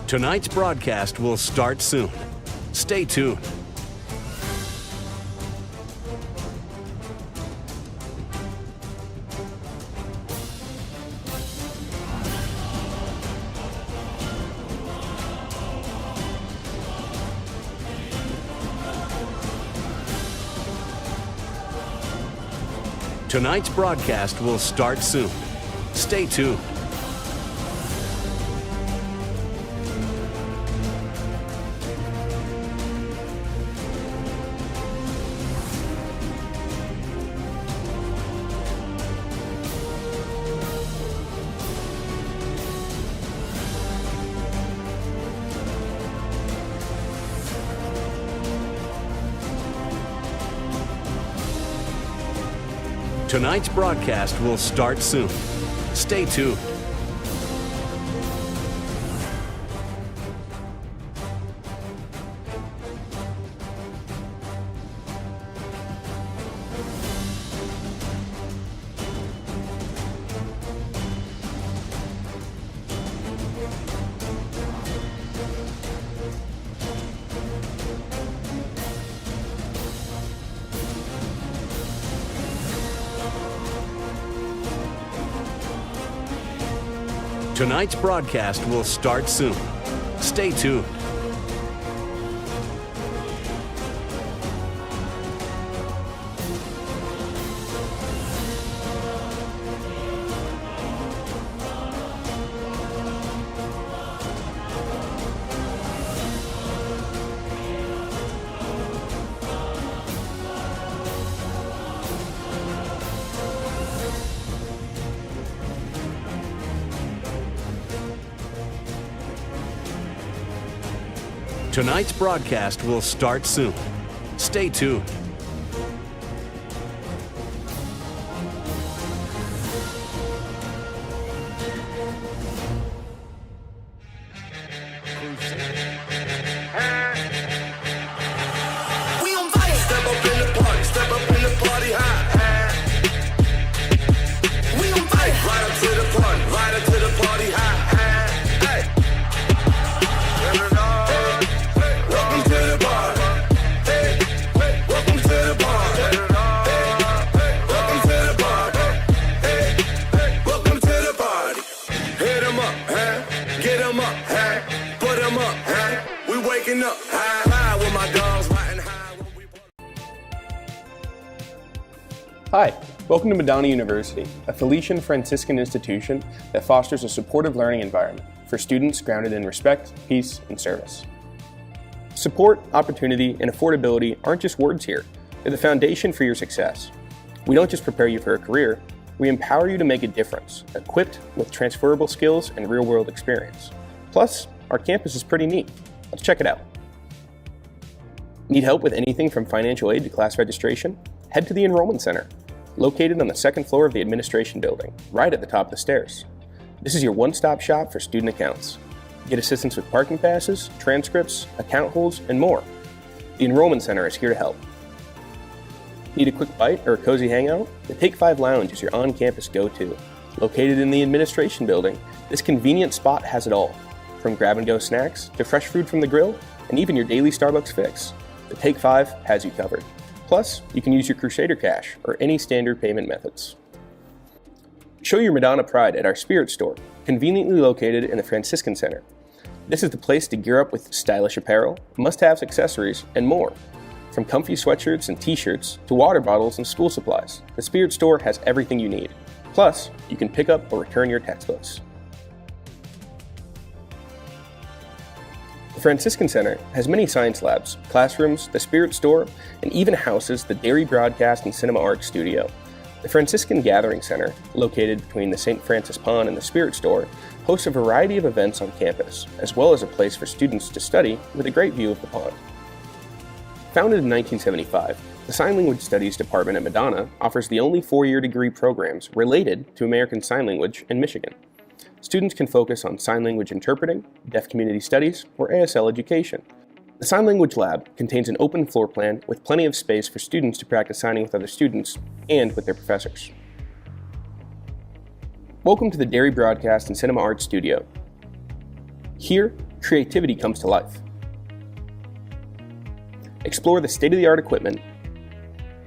Tonight's broadcast will start soon. Stay tuned. Tonight's broadcast will start soon. Stay tuned. Tonight's broadcast will start soon. Stay tuned. Tonight's broadcast will start soon. Stay tuned. Tonight's broadcast will start soon. Stay tuned. We on fire. Step up in the party, step up in the party high. We on fire. Right up to the party, right up to the party high. Up high with my dogs riding high when we... Hi, welcome to Madonna University, a Felician Franciscan institution that fosters a supportive learning environment for students grounded in respect, peace, and service. Support, opportunity, and affordability aren't just words here. They're the foundation for your success. We don't just prepare you for a career, we empower you to make a difference, equipped with transferable skills and real-world experience. Plus, our campus is pretty neat. Let's check it out. Need help with anything from financial aid to class registration? Head to the Enrollment Center, located on the second floor of the administration building, right at the top of the stairs. This is your one-stop shop for student accounts. Get assistance with parking passes, transcripts, account holds, and more. The Enrollment Center is here to help. Need a quick bite or a cozy hangout? The Take 5 Lounge is your on-campus go-to. Located in the administration building, this convenient spot has it all. From grab-and-go snacks to fresh food from the grill, and even your daily Starbucks fix, the Take 5 has you covered. Plus, you can use your Crusader Cash or any standard payment methods. Show your Madonna pride at our Spirit Store, conveniently located in the Franciscan Center. This is the place to gear up with stylish apparel, must-have accessories, and more. From comfy sweatshirts and t-shirts to water bottles and school supplies, the Spirit Store has everything you need. Plus, you can pick up or return your textbooks. The Franciscan Center has many science labs, classrooms, the Spirit Store, and even houses the Dairy Broadcast and Cinema Arts Studio. The Franciscan Gathering Center, located between the St. Francis Pond and the Spirit Store, hosts a variety of events on campus, as well as a place for students to study with a great view of the pond. Founded in 1975, the Sign Language Studies Department at Madonna offers the only four-year degree programs related to American Sign Language in Michigan. Students can focus on sign language interpreting, deaf community studies, or ASL education. The Sign Language Lab contains an open floor plan with plenty of space for students to practice signing with other students and with their professors. Welcome to the Dairy Broadcast and Cinema Arts Studio. Here, creativity comes to life. Explore the state-of-the-art equipment,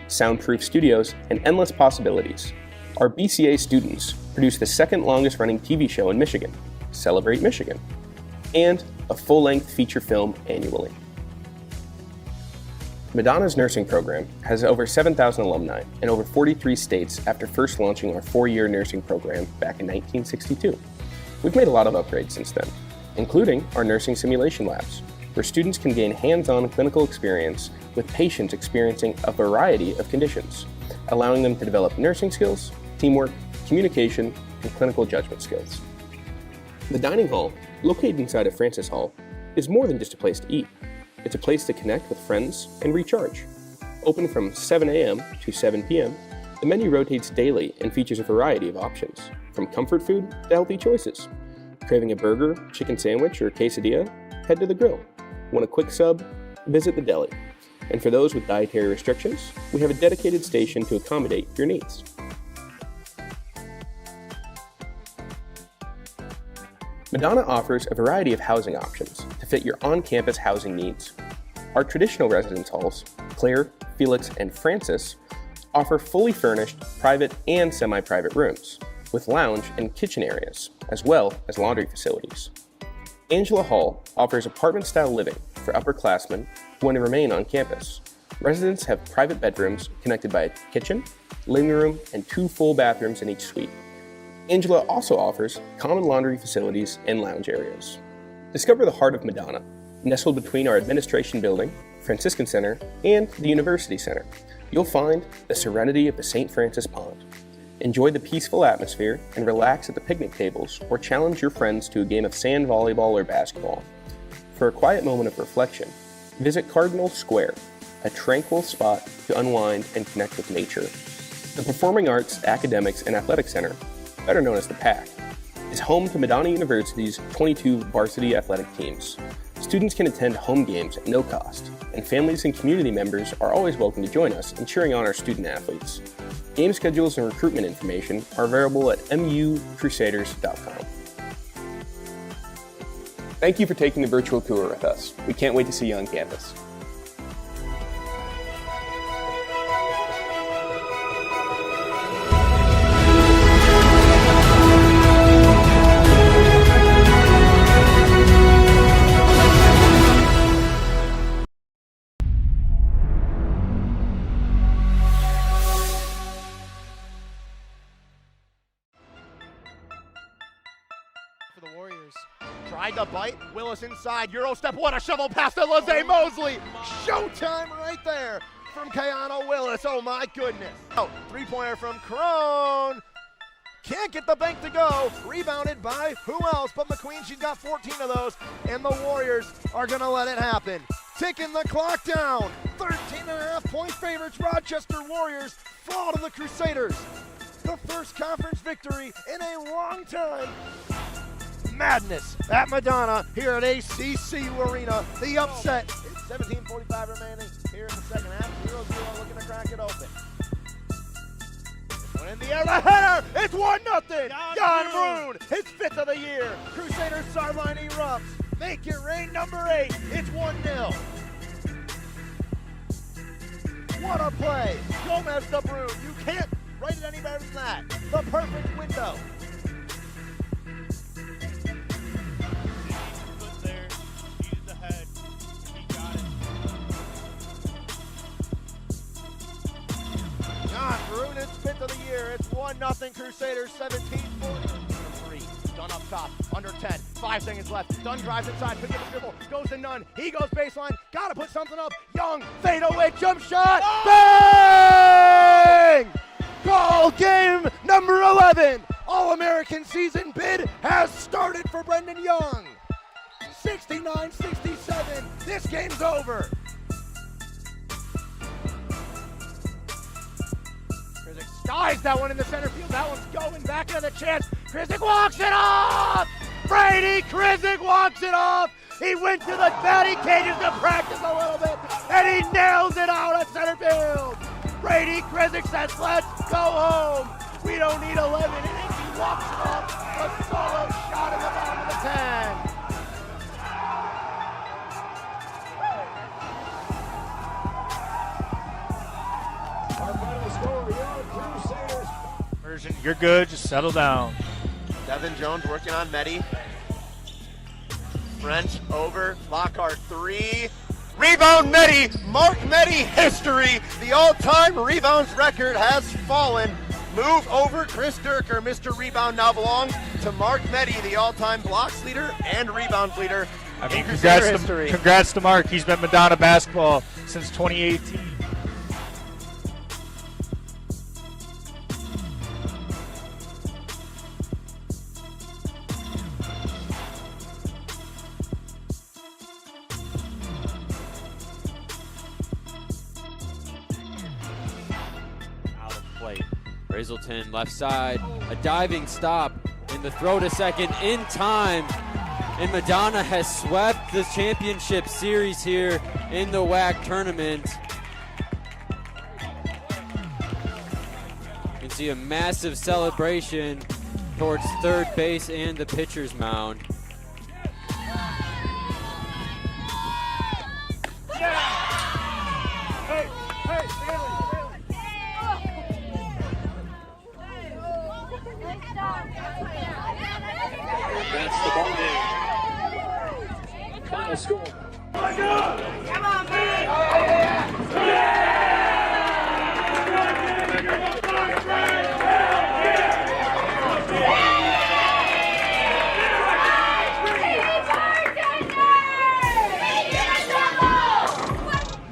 soundproof studios, and endless possibilities. Our BCA students produce the second longest running TV show in Michigan, Celebrate Michigan, and a full-length feature film annually. Madonna's nursing program has over 7,000 alumni in over 43 states after first launching our 4-year nursing program back in 1962. We've made a lot of upgrades since then, including our nursing simulation labs, where students can gain hands-on clinical experience with patients experiencing a variety of conditions, allowing them to develop nursing skills, teamwork, communication, and clinical judgment skills. The dining hall, located inside of Francis Hall, is more than just a place to eat. It's a place to connect with friends and recharge. Open from 7 a.m. to 7 p.m., the menu rotates daily and features a variety of options, from comfort food to healthy choices. Craving a burger, chicken sandwich, or quesadilla? Head to the grill. Want a quick sub? Visit the deli. And for those with dietary restrictions, we have a dedicated station to accommodate your needs. Madonna offers a variety of housing options to fit your on-campus housing needs. Our traditional residence halls, Claire, Felix, and Francis, offer fully furnished private and semi-private rooms, with lounge and kitchen areas, as well as laundry facilities. Angela Hall offers apartment-style living for upperclassmen who want to remain on campus. Residents have private bedrooms connected by a kitchen, living room, and 2 full bathrooms in each suite. Angela also offers common laundry facilities and lounge areas. Discover the heart of Madonna, nestled between our administration building, Franciscan Center, and the University Center. You'll find the serenity of the St. Francis Pond. Enjoy the peaceful atmosphere and relax at the picnic tables or challenge your friends to a game of sand volleyball or basketball. For a quiet moment of reflection, visit Cardinal Square, a tranquil spot to unwind and connect with nature. The Performing Arts, Academics, and Athletic Center, better known as the PAC, is home to Madonna University's 22 varsity athletic teams. Students can attend home games at no cost, and families and community members are always welcome to join us in cheering on our student athletes. Game schedules and recruitment information are available at mucrusaders.com. Thank you for taking the virtual tour with us. We can't wait to see you on campus. For the Warriors. Tried to bite. Willis inside. Euro step. What a shovel pass to Lizzie Mosley. Showtime right there from Kayano Willis. Oh my goodness. Oh, 3-pointer from Crone. Can't get the bank to go. Rebounded by who else but McQueen. She's got 14 of those. And the Warriors are going to let it happen. Ticking the clock down. 13.5-point favorites. Rochester Warriors fall to the Crusaders. The first conference victory in a long time. Madness at Madonna here at ACC Arena. The upset. It's 17:45 remaining here in the second half. 0-0 looking to crack it open. This one in the air, the header. It's 1-0. Jan Broon, his 5th of the year. Crusaders sideline erupts. Make it rain, number 8. It's 1-0. What a play. Gomez to Broon. You can't write it any better than that. The perfect window. Bruin, 5th of the year. It's 1-0 Crusaders, 17-43. Dunn up top, under 10, 5 seconds left. Dunn drives inside, pick up the dribble, goes to Nunn. He goes baseline, gotta put something up. Young, fadeaway jump shot, bang! Goal game number 11. All-American season bid has started for Brendan Young. 69-67, this game's over. Skies that one in the center field. That one's going back into the chance. Krizik walks it off! Brady Krizik walks it off! He went to the batting cages to practice a little bit, and he nails it out at center field. Brady Krizik says, let's go home. We don't need 11 innings. He walks it off. A solo shot in the bottom of the 10. Conversion, you're good, just settle down. Devin Jones working on Medi. French over, Lockhart 3. Rebound Medi, Mark Medi history. The all-time rebounds record has fallen. Move over Chris Durker, Mr. Rebound now belongs to Mark Medi, the all-time blocks leader and rebounds leader. I mean, congrats to Mark. He's been Madonna basketball since 2018. Brazelton left side, a diving stop, and the throw to second in time. And Madonna has swept the championship series here in the WAC tournament. You can see a massive celebration towards third base and the pitcher's mound. That's the ball game. Final score. Come on, man!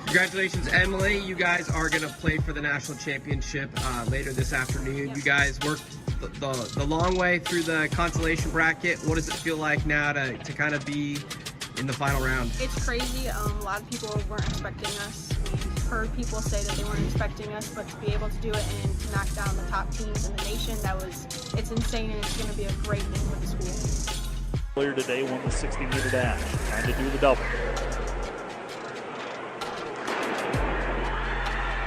Congratulations, Emily. You guys are going to play for the national championship later this afternoon. You guys worked the long way through the consolation bracket. What does it feel like now to kind of be in the final round? It's crazy. A lot of people weren't expecting us. We've heard people say that they weren't expecting us, but to be able to do it and to knock down the top teams in the nation, it's insane, and it's going to be a great thing for the school. Earlier today won the 60-meter dash, trying to do the double.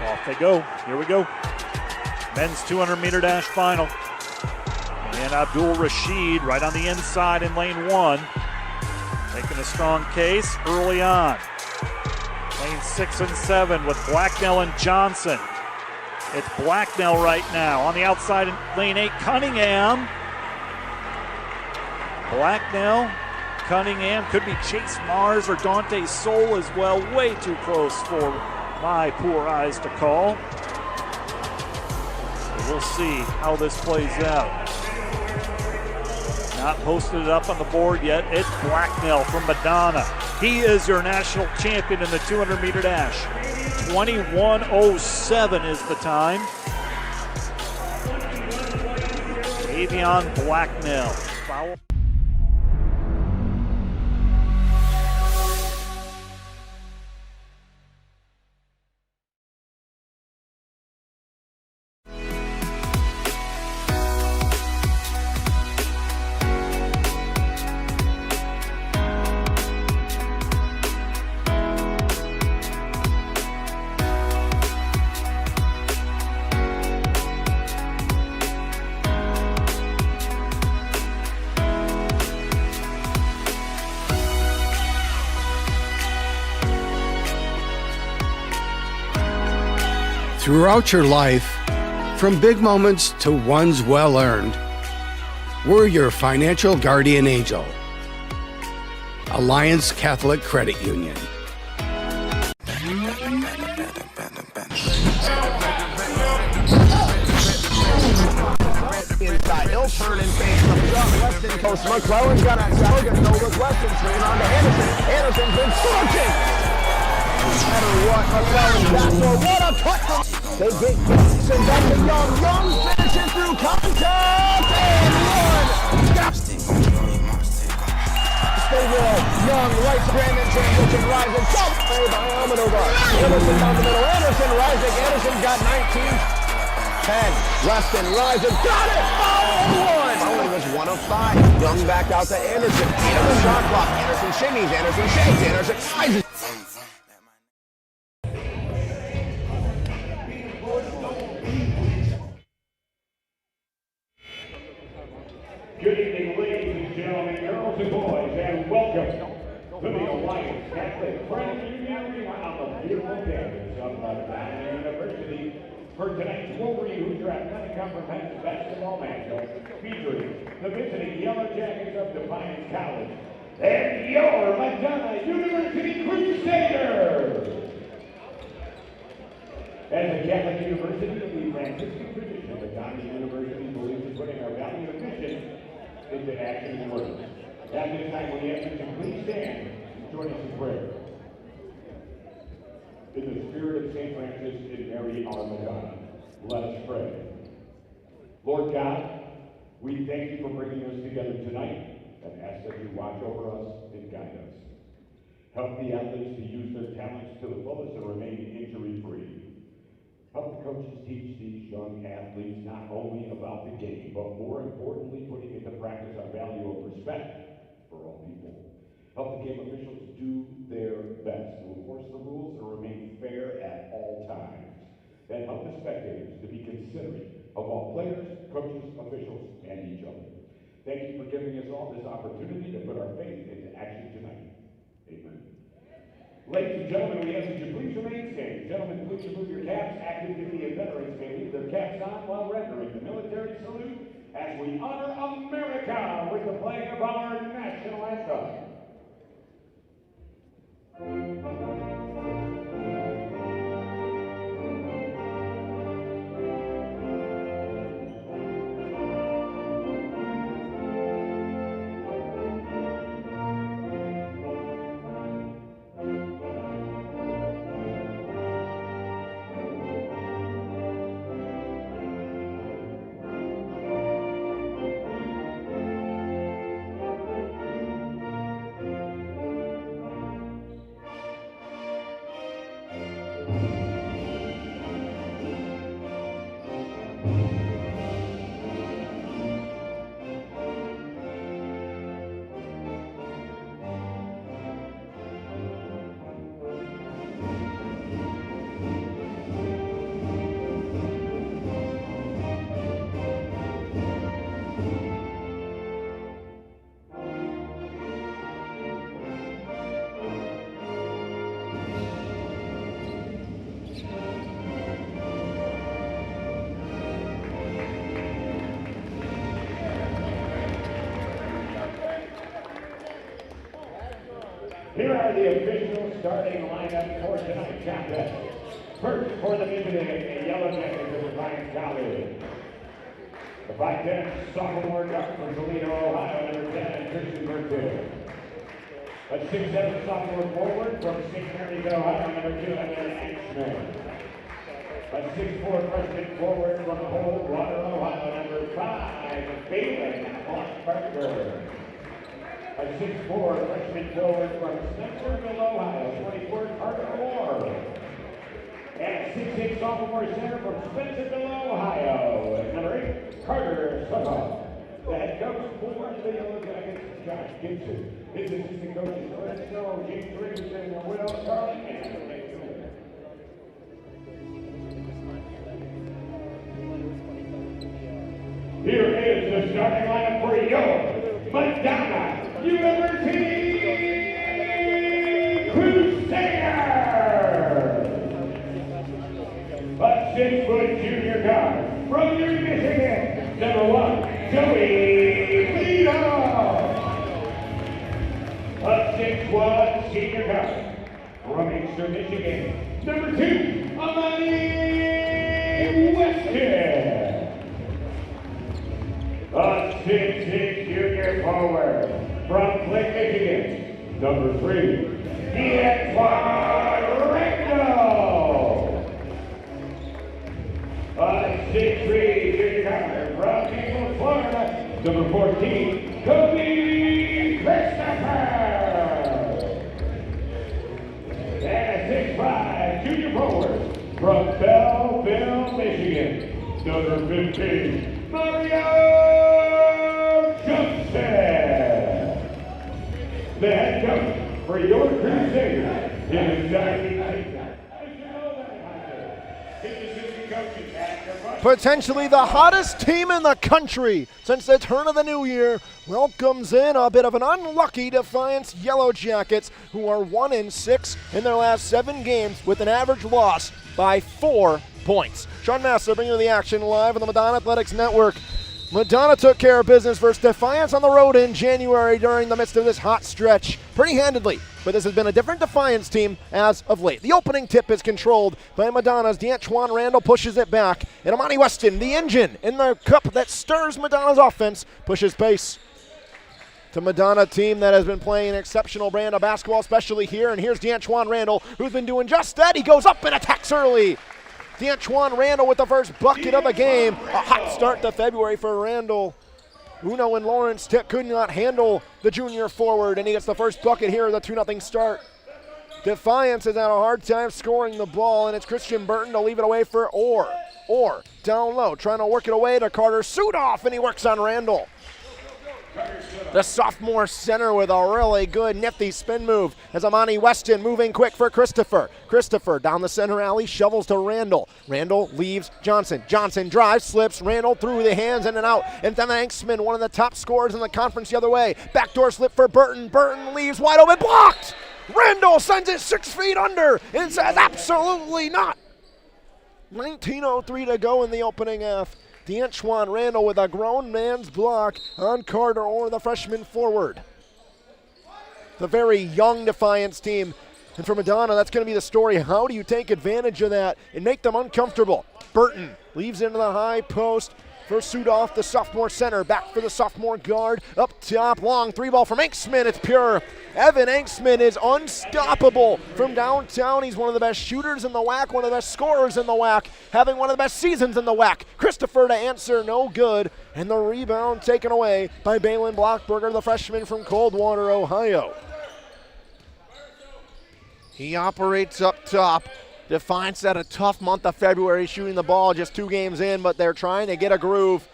Off they go. Here we go. Men's 200-meter dash final. And Abdul Rashid right on the inside in lane 1. Making a strong case early on. Lane 6 and 7 with Blacknell and Johnson. It's Blacknell right now. On the outside in lane 8, Cunningham. Blacknell, Cunningham. Could be Chase Mars or Dante Soul as well. Way too close for my poor eyes to call. So we'll see how this plays out. Not posted it up on the board yet. It's Blacknell from Madonna. He is your national champion in the 200-meter dash. 21:07 is the time. Avion Blacknell. Foul. Throughout your life, from big moments to ones well-earned, we're your financial guardian angel. Alliance Catholic Credit Union. Inside, he'll turn and face the shot. Weston coast. McClellan's got a Logan. No look. Weston straight on to Anderson. Anderson's been scorching. No matter what, McClellan's back door. What a cut from. They get Jackson back to Young. Young finishing through contact and one. Stay well. Young right Brandon transition rising. Jump play by Almodovar. Anderson down the middle. Anderson rising. Anderson's got 19. 10. Weston rising. Got it! Oh, one! Only was 1 of 5. Young back out to Anderson. 8 on the shot clock. Anderson shimmies. Anderson shakes. Anderson rises. Good evening, ladies and gentlemen, girls and boys, and welcome to the Alliance Catholic Credit Union on the beautiful campus of Madonna University. for tonight's Wolverine Hoosier Athletic Comprehensive Basketball matchup featuring the visiting Yellow Jackets of Defiance College and your Madonna University Crusaders. As a Catholic university, the Franciscan tradition, Madonna University believes in putting our value of mission into action and work. At this time, we ask you to please stand and join us in prayer. In the spirit of St. Francis and Mary our Madonna, let us pray. Lord God, we thank you for bringing us together tonight and ask that you watch over us and guide us. Help the athletes to use their talents to the fullest and remain injury-free. Help the coaches teach these young athletes not only about the game, but more importantly, putting into practice our value of respect for all people. Help the game officials do their best to enforce the rules and remain fair at all times. And help the spectators to be considerate of all players, coaches, officials, and each other. Thank you for giving us all this opportunity to put our faith into action tonight. Amen. Ladies and gentlemen, we ask that you please remain standing. Gentlemen, please remove your caps. Active duty and veterans may leave their caps on while rendering the military salute as we honor America with the playing of our national anthem. Here are the official starting lineup for tonight's contest. First, for the visiting Yellow Jackets of Defiance College. The 5'10" sophomore guard from Toledo, Ohio, number 10, Christian Bertil. A 6'7" sophomore forward from St. Mary's, Ohio, number 2, Hank Smith. A 6'4" freshman forward from Coldwater, Ohio, number 5, Bailey Clark. A 6'4" freshman forward from Smithsburg, Ohio, 24, Carter Moore. And a 6'6" sophomore center from Spencerville, Ohio, number 8, Carter Soto. The head coach for the Yellow Jackets, Josh Gibson. His assistant coaches, Brett Snow, James Richardson, Will Carlin, and Nick Smith. Here is the starting lineup for your Madonna University Crusaders. A 6-foot junior guard from Erie, Michigan, number 1, Joey Lito. A 6'1" senior guard from Inkster, Michigan, number 2, Amani Weston. A 6'6" junior forward from Flint, Michigan, number 3, D'Antoine Randall. A 6'3" junior guard from Naples, Florida, number 14, Cody Christopher. And a 6'5" junior forward from Belleville, Michigan, number 15, Mario Johnson. The head coach for your Crusaders is potentially the hottest team in the country since the turn of the new year welcomes in a bit of an unlucky Defiance Yellow Jackets, who are 1-6 in their last 7 games with an average loss by 4 points. Sean Massa bringing you the action live on the Madonna Athletics Network. Madonna took care of business versus Defiance on the road in January during the midst of this hot stretch pretty handedly. But this has been a different Defiance team as of late. The opening tip is controlled by Madonna's D'Antoine Randall pushes it back. And Amani Weston, the engine in the cup that stirs Madonna's offense, pushes pace. To Madonna team that has been playing an exceptional brand of basketball, especially here. And here's D'Antoine Randall, who's been doing just that. He goes up and attacks early. D'Antoine Randall with the first bucket of the game. A hot start to February for Randall. Uno and Lawrence could not handle the junior forward, and he gets the first bucket here, the 2-0 start. Defiance has had a hard time scoring the ball, and it's Christian Burton to leave it away for Orr. Orr down low, trying to work it away to Carter Sudoff, and he works on Randall. The sophomore center with a really good nifty spin move as Amani Weston moving quick for Christopher. Christopher down the center alley, shovels to Randall. Randall leaves Johnson. Johnson drives, slips, Randall through the hands in and out. And then Anksman, one of the top scorers in the conference the other way. Backdoor slip for Burton. Burton leaves wide open, blocked! Randall sends it 6 feet under and says absolutely not. 19:03 to go in the opening half. D'Antoine Randall with a grown man's block on Carter Orr, the freshman forward. The very young Defiance team. And for Madonna, that's going to be the story. How do you take advantage of that and make them uncomfortable? Burton leaves into the high post for Sudoff, the sophomore center. Back for the sophomore guard. Up top, long 3-ball from Anksman. It's pure. Evan Anksman is unstoppable from downtown. He's one of the best shooters in the WAC, one of the best scorers in the WAC, having one of the best seasons in the WAC. Christopher to answer, no good. And the rebound taken away by Balin Blockberger, the freshman from Coldwater, Ohio. He operates up top. Defiance had a tough month of February shooting the ball just 2 games in, but they're trying to get a groove.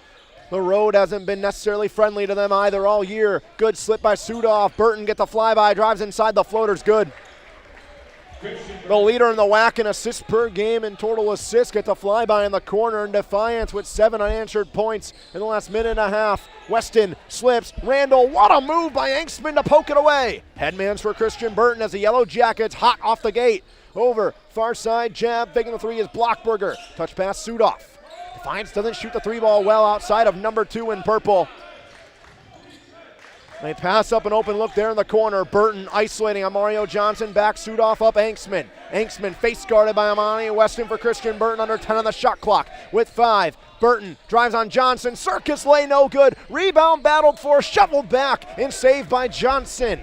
The road hasn't been necessarily friendly to them either all year. Good slip by Sudoff. Burton gets the flyby, drives inside, the floater's good. The leader in the WAC in assists per game and total assists gets a flyby in the corner, and Defiance with 7 unanswered points in the last minute and a half. Weston slips. Randall, what a move by Anksman to poke it away. Headmans for Christian Burton as the Yellow Jackets hot off the gate. Over, far side jab, taking the 3 is Blockberger. Touch pass, Sudoff. Defiance doesn't shoot the 3-ball well outside of number 2 in purple. They pass up an open look there in the corner. Burton isolating on Mario Johnson. Back Sudoff up Anksman. Anksman face guarded by Amani Weston for Christian Burton. Under 10 on the shot clock with 5. Burton drives on Johnson. Circus lay no good. Rebound battled for, shoveled back and saved by Johnson.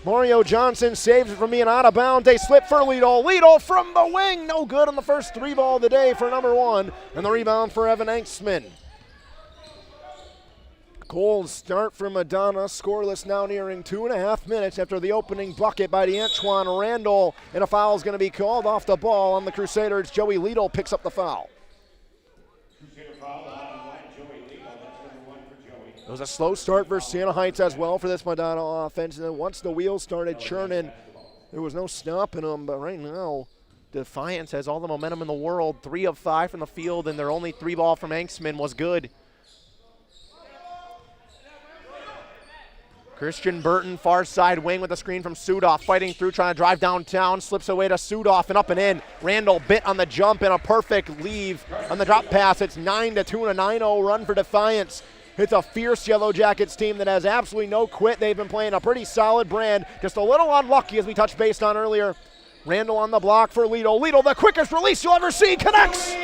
Mario Johnson saves it from being out of bounds. They slip for Lido. Lido from the wing. No good on the first 3-ball of the day for number 1. And the rebound for Evan Anksman. Cold start for Madonna. Scoreless now nearing 2.5 minutes after the opening bucket by D'Antoine Randall. And a foul is going to be called off the ball on the Crusaders. Joey Lido picks up the foul. It was a slow start for Santa Heights as well for this Madonna offense. And then once the wheels started churning, there was no stopping them. But right now, Defiance has all the momentum in the world. 3 of 5 from the field, and their only 3-ball from Anksman was good. Christian Burton, far side wing with a screen from Sudoff, fighting through, trying to drive downtown, slips away to Sudoff and up and in. Randall bit on the jump and a perfect leave on the drop pass. It's 9-2 and a 9-0 run for Defiance. It's a fierce Yellow Jackets team that has absolutely no quit. They've been playing a pretty solid brand. Just a little unlucky as we touched base on earlier. Randall on the block for Lido. Lido, the quickest release you'll ever see, connects.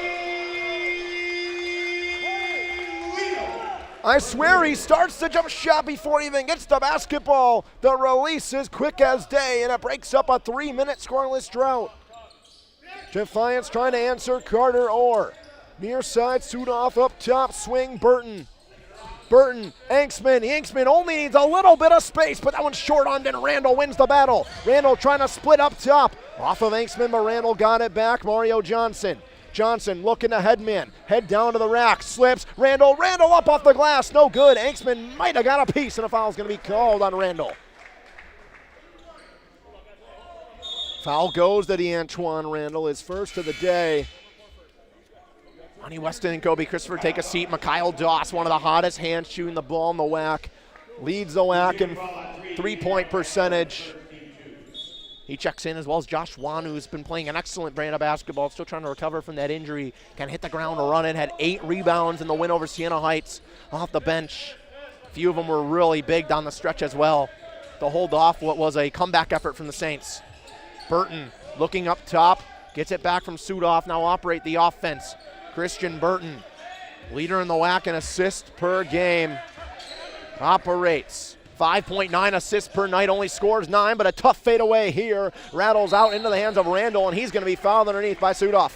I swear he starts the jump shot before he even gets the basketball. The release is quick as day, and it breaks up a 3-minute scoreless drought. Defiance trying to answer Carter Orr. Near side, Sudoff up top, swing Burton. Burton, Anksman. Anksman only needs a little bit of space, but that one's short on, and Randall wins the battle. Randall trying to split up top. Off of Anksman, but Randall got it back. Mario Johnson. Johnson looking to headman. Head down to the rack. Slips. Randall up off the glass. No good. Anksman might have got a piece, and a foul's going to be called on Randall. Foul goes to D'Antoine Randall, his first of the day. Monty Weston and Kobe Christopher take a seat. Mikhail Doss, one of the hottest hands shooting the ball in the WAC. Leads the WAC in 3-point percentage. He checks in, as well as Josh Wan, who's been playing an excellent brand of basketball, still trying to recover from that injury. Kind of hit the ground running, had 8 rebounds in the win over Siena Heights off the bench. A few of them were really big down the stretch as well to hold off what was a comeback effort from the Saints. Burton looking up top, gets it back from Sudoff, now operate the offense. Christian Burton, leader in the WAC in assists per game, operates. 5.9 assists per night, only scores 9, but a tough fadeaway here. Rattles out into the hands of Randall, and he's going to be fouled underneath by Sudoff.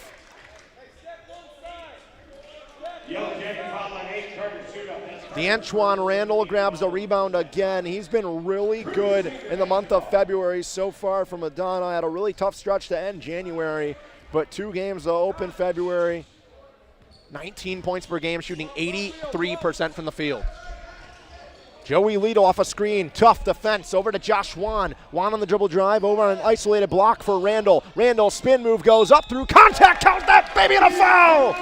DeAntoine Randall grabs the rebound again. He's been really good in the month of February so far for Madonna. Had a really tough stretch to end January, but 2 games to open February. 19 points per game, shooting 83% from the field. Joey Liedl off a screen, tough defense, over to Josh Wan. Wan on the dribble drive, over on an isolated block for Randall. Randall spin move goes up through contact, count that baby and a foul!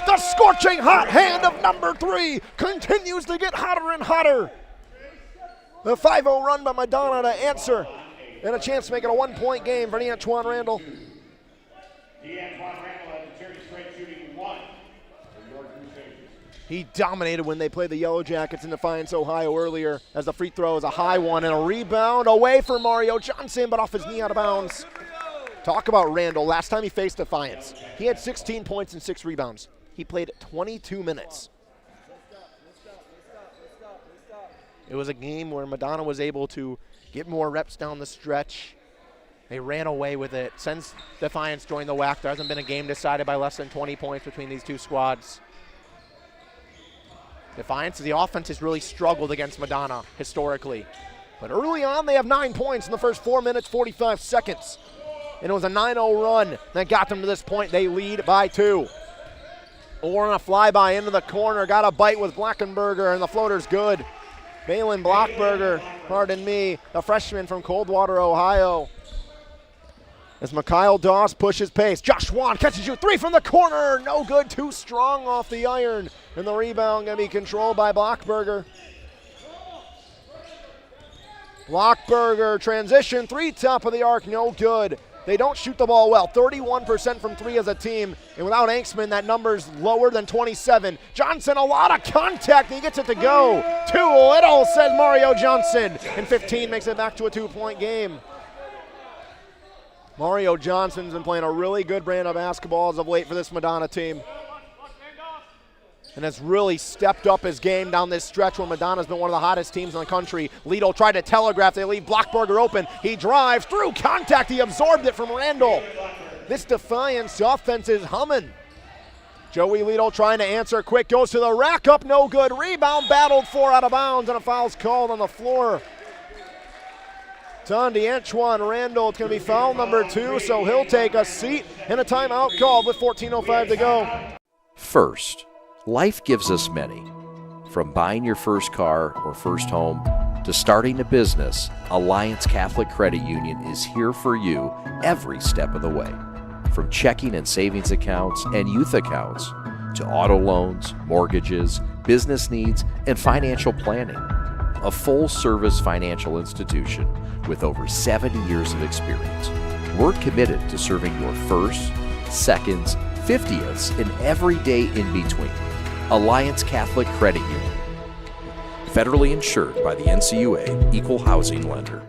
The scorching hot hand of number 3 continues to get hotter and hotter. The 5-0 run by Madonna to answer, and a chance to make it a 1-point game for DeAntoine Randall. DeAntoine Randall has a series straight shooting 1. He dominated when they played the Yellow Jackets in Defiance, Ohio earlier, as the free throw is a high one, and a rebound away for Mario Johnson, but off his knee out of bounds. Talk about Randall. Last time he faced Defiance, he had 16 points and 6 rebounds. He played 22 minutes. It was a game where Madonna was able to get more reps down the stretch. They ran away with it. Since Defiance joined the WAC, there hasn't been a game decided by less than 20 points between these two squads. Defiance, the offense has really struggled against Madonna historically. But early on, they have 9 points in the first 4 minutes, 45 seconds. And it was a 9-0 run that got them to this point. They lead by 2. Orr on a flyby into the corner, got a bite with Blackenberger, and the floater's good. Balin Blockberger, pardon me, a freshman from Coldwater, Ohio. As Mikhail Doss pushes pace, Josh Wan catches you 3 from the corner, no good, too strong off the iron. And the rebound gonna be controlled by Blockberger. Blockberger, transition 3, top of the arc, no good. They don't shoot the ball well, 31% from 3 as a team, and without Anksman, that number's lower than 27. Johnson, a lot of contact, and he gets it to go. Too little, says Mario Johnson, and 15 makes it back to a 2-point game. Mario Johnson's been playing a really good brand of basketball as of late for this Madonna team, and has really stepped up his game down this stretch where Madonna's been one of the hottest teams in the country. Liedl tried to telegraph. They leave Blockberger open. He drives through contact. He absorbed it from Randall. This Defiance offense is humming. Joey Liedl trying to answer quick. Goes to the rack, up, no good. Rebound battled for, out of bounds, and a foul's called on the floor. It's on DeAntoine Randall. It's going to be foul number 2, so he'll take a seat, and a timeout called with 14:05 to go. First, life gives us many. From buying your first car or first home to starting a business, Alliance Catholic Credit Union is here for you every step of the way. From checking and savings accounts and youth accounts to auto loans, mortgages, business needs, and financial planning. A full-service financial institution with over 70 years of experience. We're committed to serving your firsts, seconds, 50ths, and every day in between. Alliance Catholic Credit Union. Federally insured by the NCUA, Equal Housing Lender.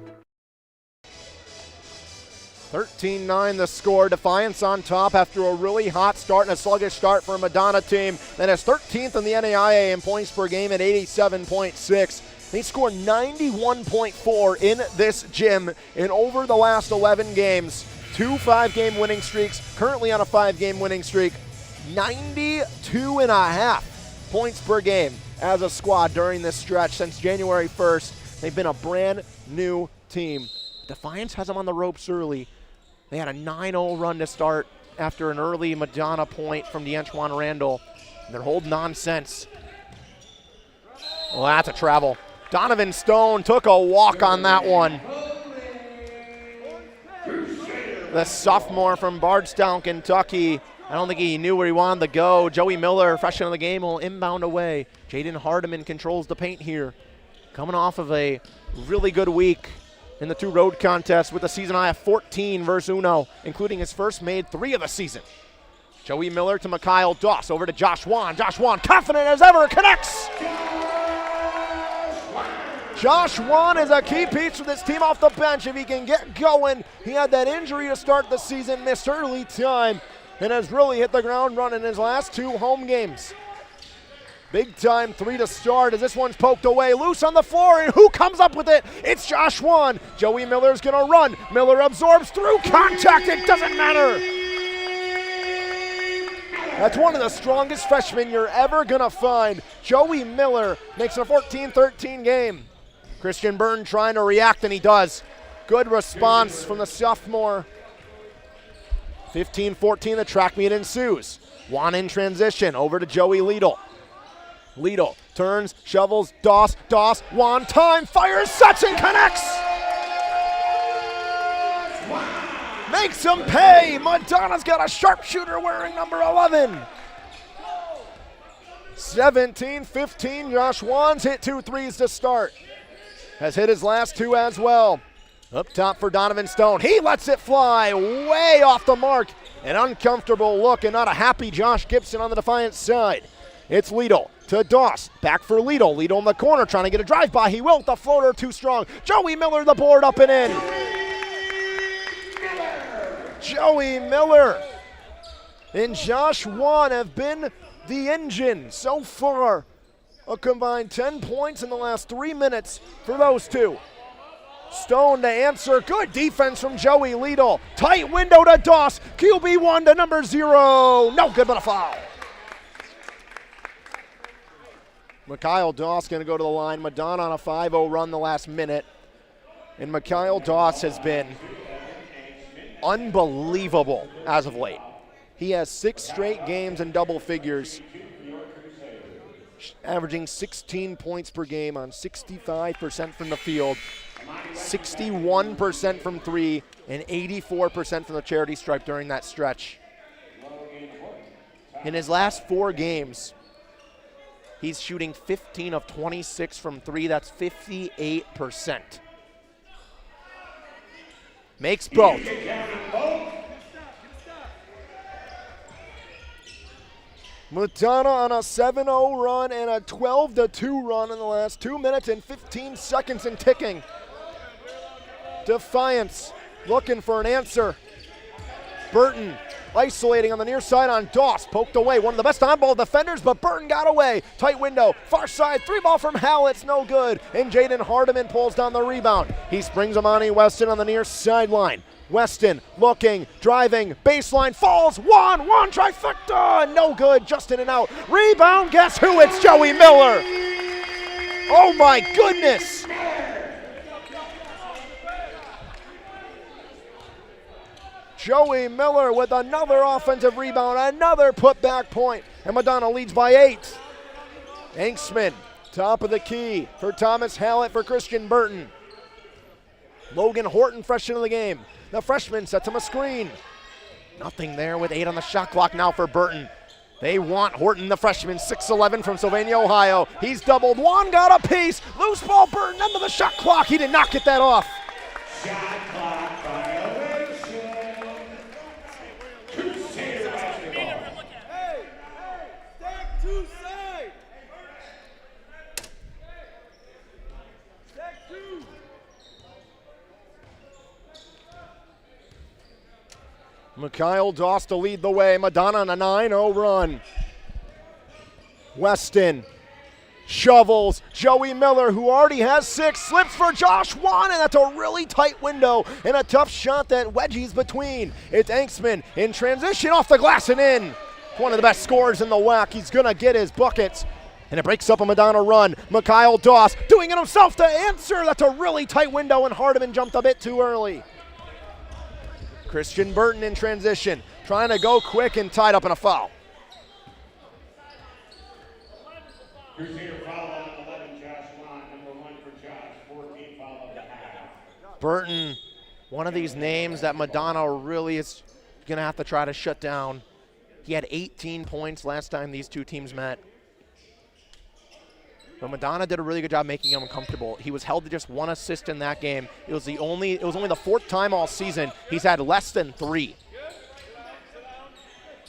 13-9 the score. Defiance on top after a really hot start and a sluggish start for a Madonna team that is 13th in the NAIA in points per game at 87.6. They scored 91.4 in this gym in over the last 11 games. 2 5-game winning streaks, currently on a 5-game winning streak. 92.5 points per game as a squad during this stretch since January 1st. They've been a brand new team. Defiance has them on the ropes early. They had a 9-0 run to start after an early Madonna point from DeAntoine Randall. And they're holding on since. Well, that's a travel. Donovan Stone took a walk on that one. The sophomore from Bardstown, Kentucky. I don't think he knew where he wanted to go. Joey Miller, freshman of the game, will inbound away. Jaden Hardiman controls the paint here. Coming off of a really good week in the 2 road contests with a season high of 14 versus Uno, including his first made 3 of the season. Joey Miller to Mikhail Doss, over to Josh Wan. Josh Wan, confident as ever, connects! Josh Wan is a key piece for this team off the bench. If he can get going, he had that injury to start the season, missed early time, and has really hit the ground running in his last 2 home games. Big time 3 to start as this one's poked away, loose on the floor, and who comes up with it? It's Josh Wan. Joey Miller's gonna run. Miller absorbs through contact, it doesn't matter. That's one of the strongest freshmen you're ever gonna find. Joey Miller makes it a 14-13 game. Christian Burton trying to react, and he does. Good response from the sophomore. 15-14, the track meet ensues. Wan in transition, over to Joey Liedl. Liedl turns, shovels, Doss, Wan, time, fires, sets, and connects! Makes him pay! Madonna's got a sharpshooter wearing number 11. 17-15, Josh Wan's hit 2 threes to start. Has hit his last 2 as well. Up top for Donovan Stone. He lets it fly way off the mark. An uncomfortable look and not a happy Josh Gibson on the Defiance side. It's Liedl to Doss. Back for Liedl. Liedl in the corner trying to get a drive by. He won't. The floater too strong. Joey Miller the board up and in. Joey Miller and Josh Wan have been the engine so far. A combined 10 points in the last 3 minutes for those 2. Stone to answer. Good defense from Joey Liedl. Tight window to Doss. QB1 to number 0. No good but a foul. Mikhail Doss going to go to the line. Madonna on a 5-0 run the last minute. And Mikhail Doss has been unbelievable as of late. He has 6 straight games in double figures, averaging 16 points per game on 65% from the field, 61% from 3, and 84% from the charity stripe during that stretch. In his last 4 games, he's shooting 15 of 26 from 3. That's 58%. Makes both. Madonna on a 7-0 run and a 12-2 run in the last 2 minutes and 15 seconds and ticking. Defiance looking for an answer. Burton isolating on the near side on Doss. Poked away. One of the best on-ball defenders, but Burton got away. Tight window. Far side. 3-ball from Howlett's no good. And Jaden Hardiman pulls down the rebound. He springs Amani Weston on the near sideline. Weston looking, driving, baseline, falls, one trifecta, no good, just in and out. Rebound, guess who? It's Joey Miller. Oh my goodness. Joey Miller with another offensive rebound, another putback point, and Madonna leads by 8. Anksman, top of the key for Thomas Hallett for Christian Burton. Logan Horton, freshman of the game. The freshman sets him a screen. Nothing there with 8 on the shot clock now for Burton. They want Horton, the freshman, 6'11" from Sylvania, Ohio. He's doubled. Juan got a piece. Loose ball, Burton, under the shot clock. He did not get that off. Shot clock violation. Stack 2 side. Stack 2. Mikhail Doss to lead the way. Madonna on a 9-0 run. Weston shovels. Joey Miller, who already has 6, slips for Josh Wan, and that's a really tight window and a tough shot that wedgies between. It's Anksman in transition off the glass and in. One of the best scorers in the WAC. He's going to get his buckets. And it breaks up a Madonna run. Mikhail Doss doing it himself to answer. That's a really tight window, and Hardiman jumped a bit too early. Christian Burton in transition, trying to go quick and tied up in a foul. Crusader foul on 11, Josh Wan, number 1 for Josh, 14 foul of the half. Burton, one of these names that Madonna really is going to have to try to shut down. He had 18 points last time these 2 teams met. But Madonna did a really good job making him uncomfortable. He was held to just 1 assist in that game. It was only the 4th time all season he's had less than 3.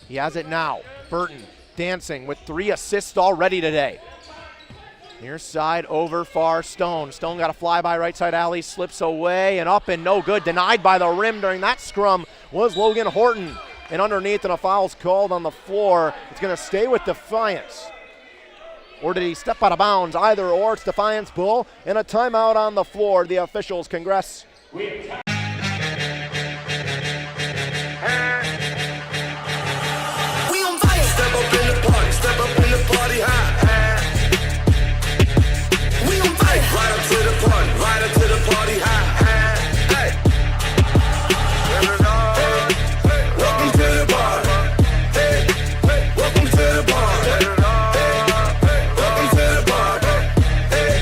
He has it now. Burton dancing with 3 assists already today. Near side over far Stone. Stone got a flyby right side alley, slips away and up and no good. Denied by the rim during that scrum was Logan Horton. And underneath, and a foul's called on the floor. It's going to stay with Defiance. Or did he step out of bounds? Either or, it's Defiance ball and a timeout on the floor. The officials, congrats. We on fire. Step up in the party, step up in the party high. We on fire. Right up to the party, right up to the party high. Hey. Welcome to the party. Hey. Welcome to the party. Welcome to the party. Hey.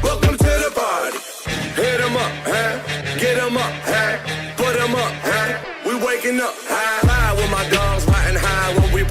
Welcome to the party. Hit 'em up, huh? Get 'em up, huh? Put 'em up, huh? We waking up high with my dogs riding high when we.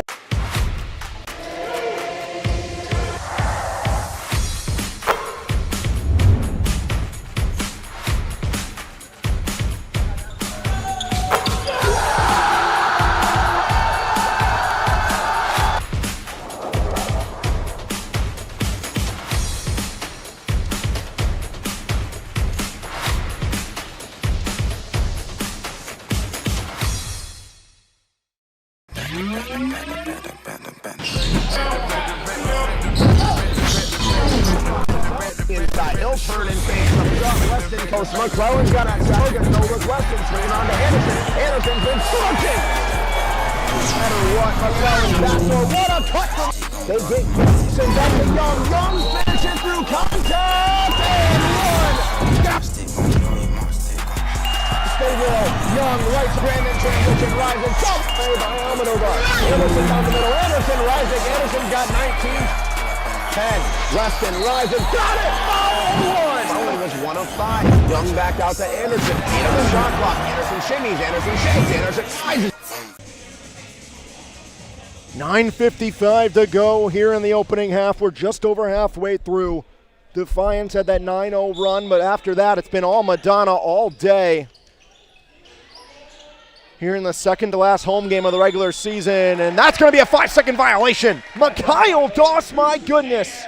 Inside, he'll turn and face the shot. Weston post. McClellan's got a target. No look. Weston swinging on to Anderson. Anderson's been scorching. No matter what, McClellan's back for what a cut from. They get Gibson back to Young. Young finishing through contact and one. Stay well. Young right strand in transition. Rising. Jump. Made by Almodovar. Anderson down the middle. Anderson rising. Anderson got 19. 10. Weston rises. Got it! Oh, 1! Only was 1 of 5. Young back out to Anderson. 8 on the shot clock. Anderson shimmies. Anderson shakes. Anderson rises. 9:55 to go here in the opening half. We're just over halfway through. Defiance had that 9-0 run, but after that, it's been all Madonna all day. Here in the second to last home game of the regular season, and that's going to be a 5-second violation. Mikhail Doss, my goodness.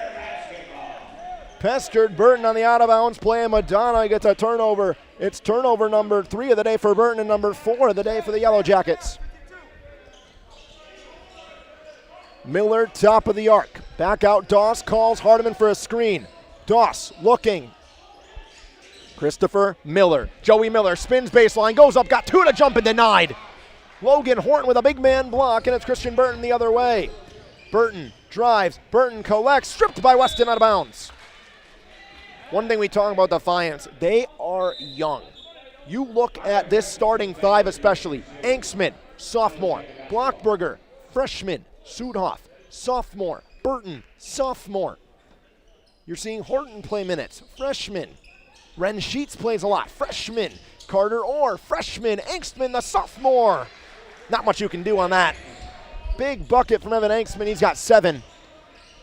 Pestered Burton on the out-of-bounds play, and Madonna gets a turnover. It's turnover number 3 of the day for Burton and number 4 of the day for the Yellow Jackets. Miller, top of the arc. Back out, Doss calls Hardiman for a screen. Doss looking. Christopher Miller. Joey Miller spins baseline, goes up, got 2 to jump and denied. Logan Horton with a big man block, and it's Christian Burton the other way. Burton drives, Burton collects, stripped by Weston out of bounds. One thing we talk about Defiance, they are young. You look at this starting 5 especially. Anksman, sophomore. Blockberger, freshman. Sudhoff, sophomore. Burton, sophomore. You're seeing Horton play minutes, freshman. Ren Sheets plays a lot, freshman. Carter Orr, freshman. Angstman, the sophomore. Not much you can do on that. Big bucket from Evan Angstman, he's got 7.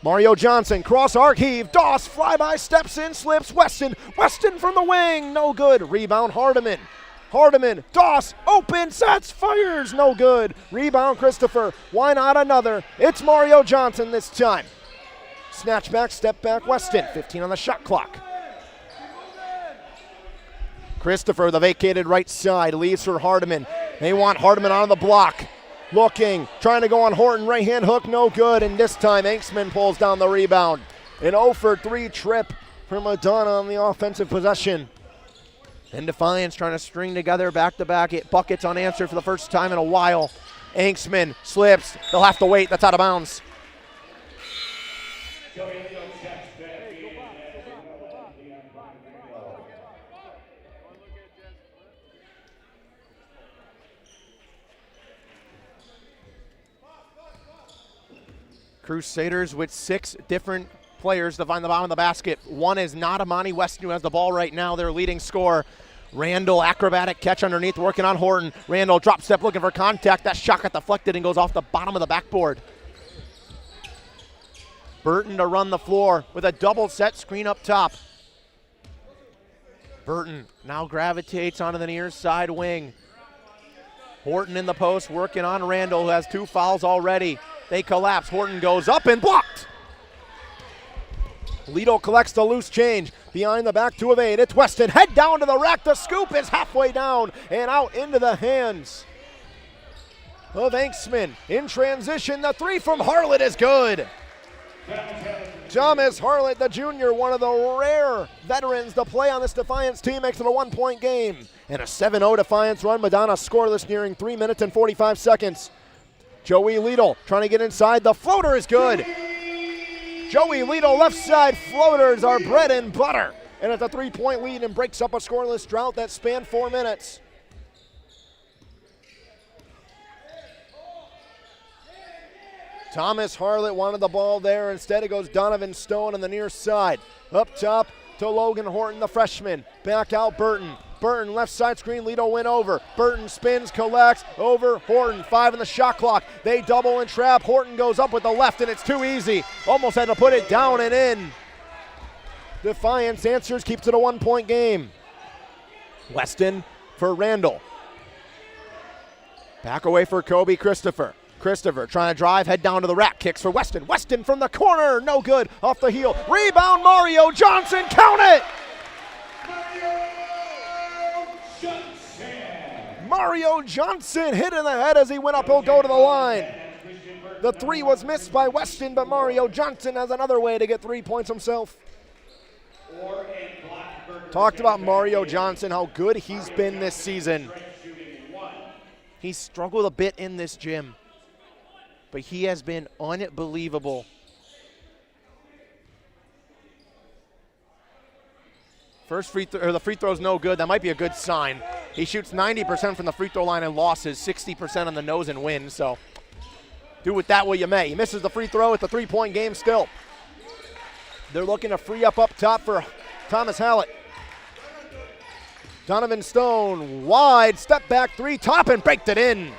Mario Johnson, cross arc heave. Doss, flyby, steps in, slips. Weston from the wing, no good. Rebound Hardiman. Hardiman, Doss, open, sets, fires, no good. Rebound Christopher, why not another? It's Mario Johnson this time. Snatch back, step back, Weston, 15 on the shot clock. Christopher, the vacated right side, leaves for Hardiman. They want Hardiman on the block. Looking, trying to go on Horton, right hand hook, no good, and this time Anksman pulls down the rebound. An 0 for 3 trip for Madonna on the offensive possession. And Defiance trying to string together back-to-back buckets unanswered for the first time in a while. Anksman slips, they'll have to wait, that's out of bounds. Crusaders with 6 different players to find the bottom of the basket. One is not Amani Weston, who has the ball right now, their leading scorer. Randall, acrobatic catch underneath, working on Horton. Randall, drop step, looking for contact. That shot got deflected and goes off the bottom of the backboard. Burton to run the floor with a double set screen up top. Burton now gravitates onto the near side wing. Horton in the post working on Randall, who has 2 fouls already. They collapse. Horton goes up and blocked. Lido collects the loose change. Behind the back 2 of 8. It's Weston. Head down to the rack. The scoop is halfway down and out into the hands of Anksman. In transition, the 3 from Harlett is good. Thomas Harlett, the junior, one of the rare veterans to play on this Defiance team, makes it a 1-point game. And a 7-0 Defiance run. Madonna scoreless nearing 3 minutes and 45 seconds. Joey Liedl trying to get inside. The floater is good. Joey Liedl left side floaters are bread and butter. And it's a 3-point lead and breaks up a scoreless drought that spanned 4 minutes. Thomas Harlett wanted the ball there. Instead it goes Donovan Stone on the near side. Up top to Logan Horton, the freshman. Back out Burton. Burton left side screen, Lido went over. Burton spins, collects, over Horton. 5 in the shot clock. They double and trap. Horton goes up with the left and it's too easy. Almost had to put it down and in. Defiance answers, keeps it a 1-point game. Weston for Randall. Back away for Kobe Christopher. Christopher trying to drive, head down to the rack, kicks for Weston. Weston from the corner, no good, off the heel. Rebound, Mario Johnson, count it! Mario Johnson hit in the head as he went up, he'll go to the line. The 3 was missed by Weston, but Mario Johnson has another way to get 3 points himself. Talked about Mario Johnson, how good he's been this season. He's struggled a bit in this gym, but he has been unbelievable. The free throw's no good. That might be a good sign. He shoots 90% from the free throw line and losses, 60% on the nose and wins, so do with that what you may. He misses the free throw. It's a 3-point game still. They're looking to free up top for Thomas Hallett. Donovan Stone, wide, step back 3, top and baked it in.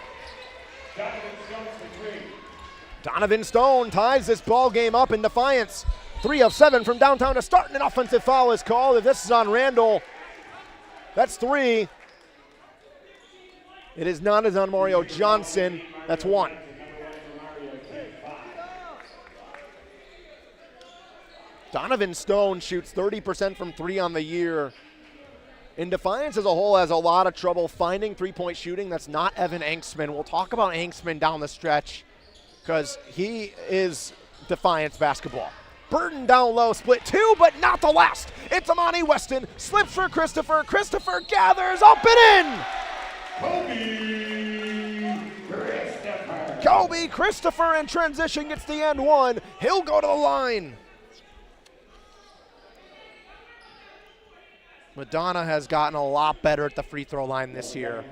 Donovan Stone ties this ball game up in Defiance. 3 of 7 from downtown to start, and an offensive foul is called. If this is on Randall, that's 3. It is not as on Mario Johnson. That's 1. Donovan Stone shoots 30% from 3 on the year. And Defiance as a whole has a lot of trouble finding 3-point shooting. That's not Evan Anksman. We'll talk about Anksman down the stretch because he is Defiance basketball. Burton down low, split 2, but not the last. It's Amani Weston, slips for Christopher. Christopher gathers, up and in. Kobe Christopher in transition gets the end 1. He'll go to the line. Madonna has gotten a lot better at the free throw line this year.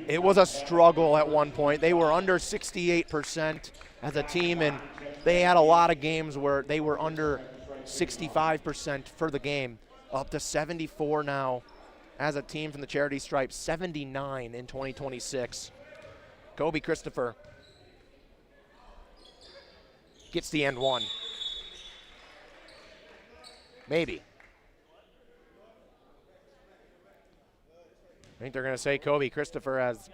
It was a struggle at one point. They were under 68% as a team, and they had a lot of games where they were under 65% for the game, up to 74 now as a team from the charity stripes, 79 in 2026. Kobe Christopher gets the end 1. Maybe. I think they're going to say Kobe Christopher has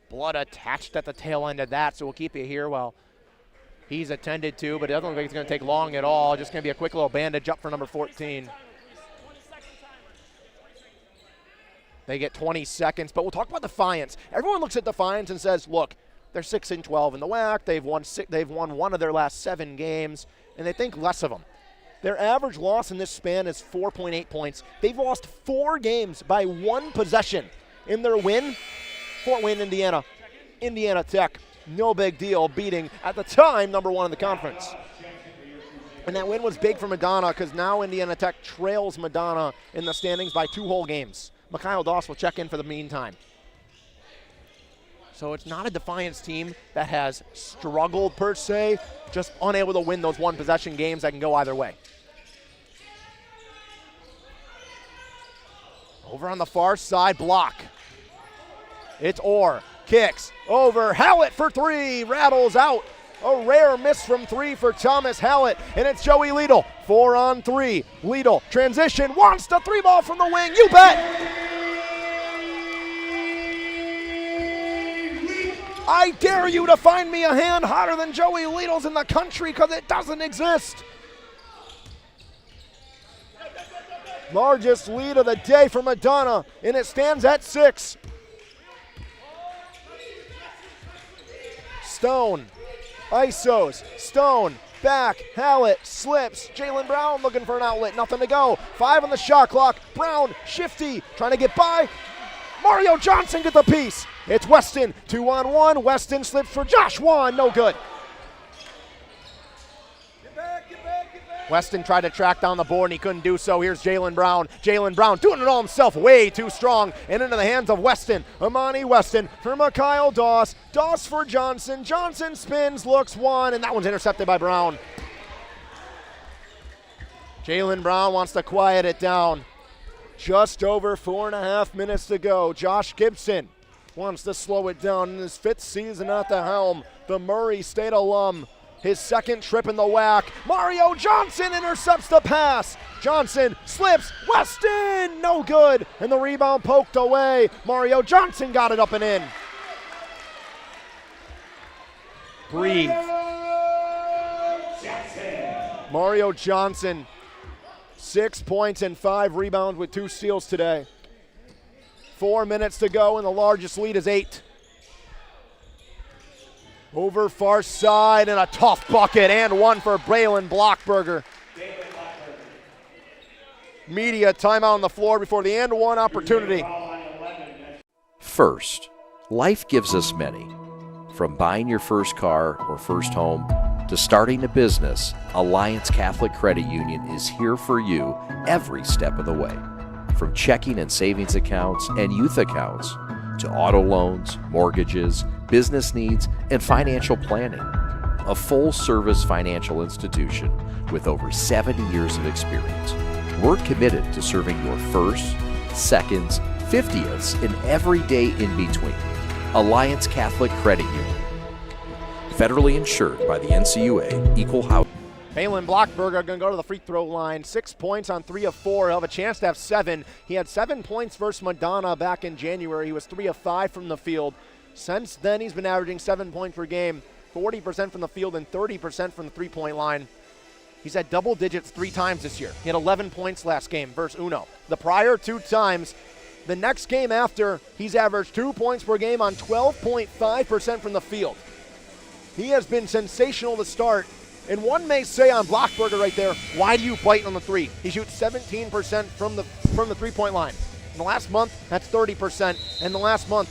blood attached at the tail end of that, so we'll keep you here while he's attended to, but it doesn't look like it's going to take long at all. Just going to be a quick little bandage up for number 14. They get 20 seconds, but we'll talk about Defiance. Everyone looks at Defiance and says, look, they're 6-12 in the WAC. They've won 1 of their last 7 games, and they think less of them. Their average loss in this span is 4.8 points. They've lost 4 games by 1 possession. In their win, Fort Wayne, Indiana, Indiana Tech, no big deal, beating, at the time, number 1 in the conference. And that win was big for Madonna because now Indiana Tech trails Madonna in the standings by 2 whole games. Mikhail Doss will check in for the meantime. So it's not a Defiance team that has struggled per se, just unable to win those 1 possession games that can go either way. Over on the far side, block. It's Orr, kicks, over, Hallett for 3, rattles out. A rare miss from 3 for Thomas Hallett, and it's Joey Liedl. 4-on-3. Liedl, transition, wants the 3-ball from the wing. You bet! I dare you to find me a hand hotter than Joey Liedl's in the country, because it doesn't exist. Largest lead of the day for Madonna, and it stands at 6. Stone, isos, Stone, back, Hallett, slips, Jalen Brown looking for an outlet, nothing to go. 5 on the shot clock, Brown, shifty, trying to get by. Mario Johnson get the piece. It's Weston, 2-on-1, Weston slips for Josh Wan, no good. Weston tried to track down the board and he couldn't do so. Here's Jalen Brown. Jalen Brown doing it all himself, way too strong. And into the hands of Weston. Amani Weston for Mikhail Doss. Doss for Johnson. Johnson spins, looks one, and that one's intercepted by Brown. Jalen Brown wants to quiet it down. Just over 4.5 minutes to go. Josh Gibson wants to slow it down in his 5th season at the helm. The Murray State alum. His 2nd trip in the WAC. Mario Johnson intercepts the pass. Johnson slips. Weston, no good. And the rebound poked away. Mario Johnson got it up and in. Breathe. Mario Johnson, 6 points and 5 rebounds with 2 steals today. 4 minutes to go, and the largest lead is 8. Over far side, and a tough bucket, and one for Braylon Blockberger. Media timeout on the floor before the and one opportunity. First, life gives us many. From buying your first car or first home to starting a business, Alliance Catholic Credit Union is here for you every step of the way. From checking and savings accounts and youth accounts to auto loans, mortgages, business needs, and financial planning. A full-service financial institution with over 70 years of experience. We're committed to serving your firsts, seconds, 50ths, and every day in between. Alliance Catholic Credit Union. Federally insured by the NCUA, Equal Housing. Braylon Blockberger going to go to the free throw line. 6 points on 3 of 4. He'll have a chance to have 7. He had 7 points versus Madonna back in January. He was 3 of 5 from the field. Since then, he's been averaging 7 points per game, 40% from the field and 30% from the three-point line. He's had double digits 3 times this year. He had 11 points last game versus Uno. The prior 2 times, the next game after, he's averaged 2 points per game on 12.5% from the field. He has been sensational to start. And one may say on Blockberger right there, why do you bite on the 3? He shoots 17% from the 3-point line. In the last month, that's 30%. And the last month,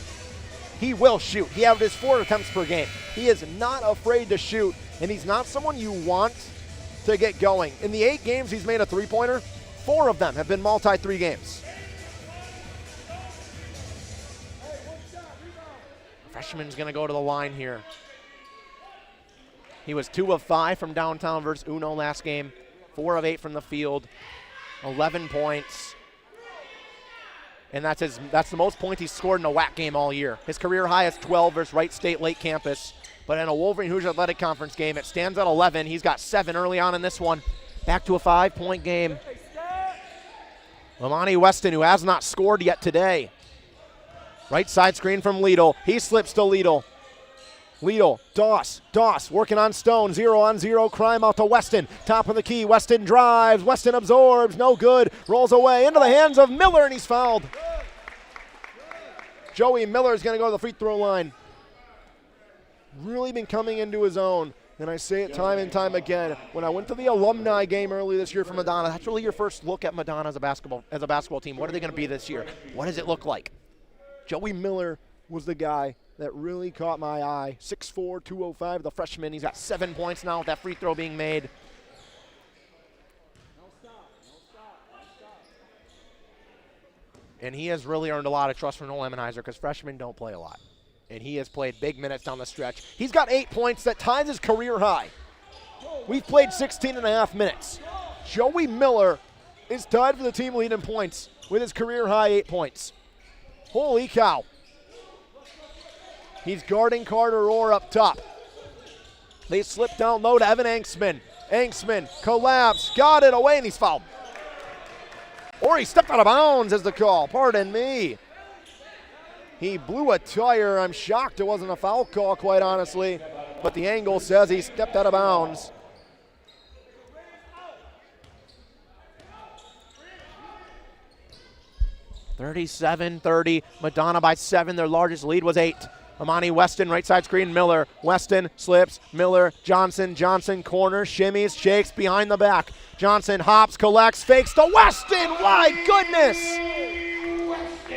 he will shoot. He averages 4 attempts per game. He is not afraid to shoot, and he's not someone you want to get going. In the 8 games he's made a 3-pointer, 4 of them have been multi-3 games. Freshman's going to go to the line here. He was 2 of 5 from downtown versus Uno last game, 4 of 8 from the field, 11 points. And that's the most points he's scored in a WAC game all year. His career high is 12 versus Wright State Lake Campus. But in a Wolverine Hoosier Athletic Conference game, it stands at 11. He's got 7 early on in this one. Back to a 5-point game. Amani Weston, who has not scored yet today. Right side screen from Liedl. He slips to Liedl. Liedl, Doss working on Stone, 0-on-0 crime out to Weston. Top of the key, Weston drives, Weston absorbs, no good, rolls away into the hands of Miller, and he's fouled. Joey Miller is going to go to the free throw line. Really been coming into his own, and I say it time and time again. When I went to the alumni game early this year for Madonna, that's really your first look at Madonna as a basketball team. What are they going to be this year? What does it look like? Joey Miller was the guy that really caught my eye. 6'4", 205, the freshman. He's got 7 points now with that free throw being made. And he has really earned a lot of trust from Noel Emenhiser because freshmen don't play a lot. And he has played big minutes down the stretch. He's got 8 points. That ties his career high. We've played 16.5 minutes. Joey Miller is tied for the team lead in points with his career high 8 points. Holy cow. He's guarding Carter Orr up top. They slip down low to Evan Anksman. Anksman collapsed, got it away, and he's fouled. Or he stepped out of bounds is the call, pardon me. He blew a tire. I'm shocked it wasn't a foul call, quite honestly. But the angle says he stepped out of bounds. (37-30), Madonna by 7. Their largest lead was 8. Amani Weston, right side screen, Miller. Weston slips, Miller, Johnson, corner, shimmies, shakes, behind the back. Johnson hops, collects, fakes to Weston, my goodness!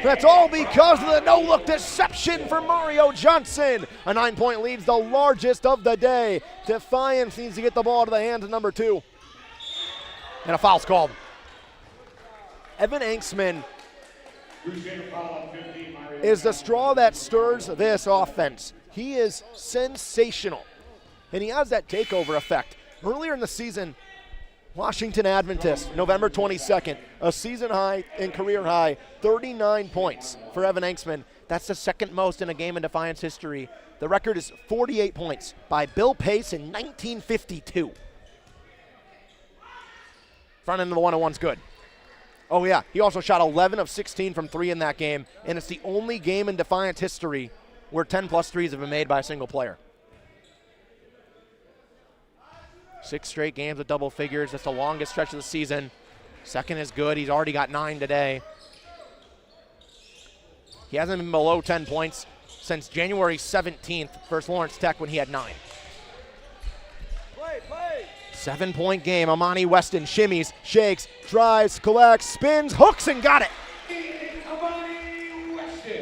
That's all because of the no-look deception for Mario Johnson. A 9-point lead's the largest of the day. Defiance needs to get the ball to the hands of number 2. And a foul's called. Evan Anksman is the straw that stirs this offense. He is sensational, and he has that takeover effect. Earlier in the season, Washington Adventist, November 22nd, a season high and career high, 39 points for Evan Anksman. That's the second most in a game in Defiance history. The record is 48 points by Bill Pace in 1952. Front end of the 101's good. Oh yeah, he also shot 11 of 16 from 3 in that game, and it's the only game in Defiance history where 10-plus threes have been made by a single player. 6 straight games of double figures. That's the longest stretch of the season. Second is good. He's already got 9 today. He hasn't been below 10 points since January 17th versus Lawrence Tech when he had 9. 7-point game. Amani Weston shimmies, shakes, drives, collects, spins, hooks, and got it.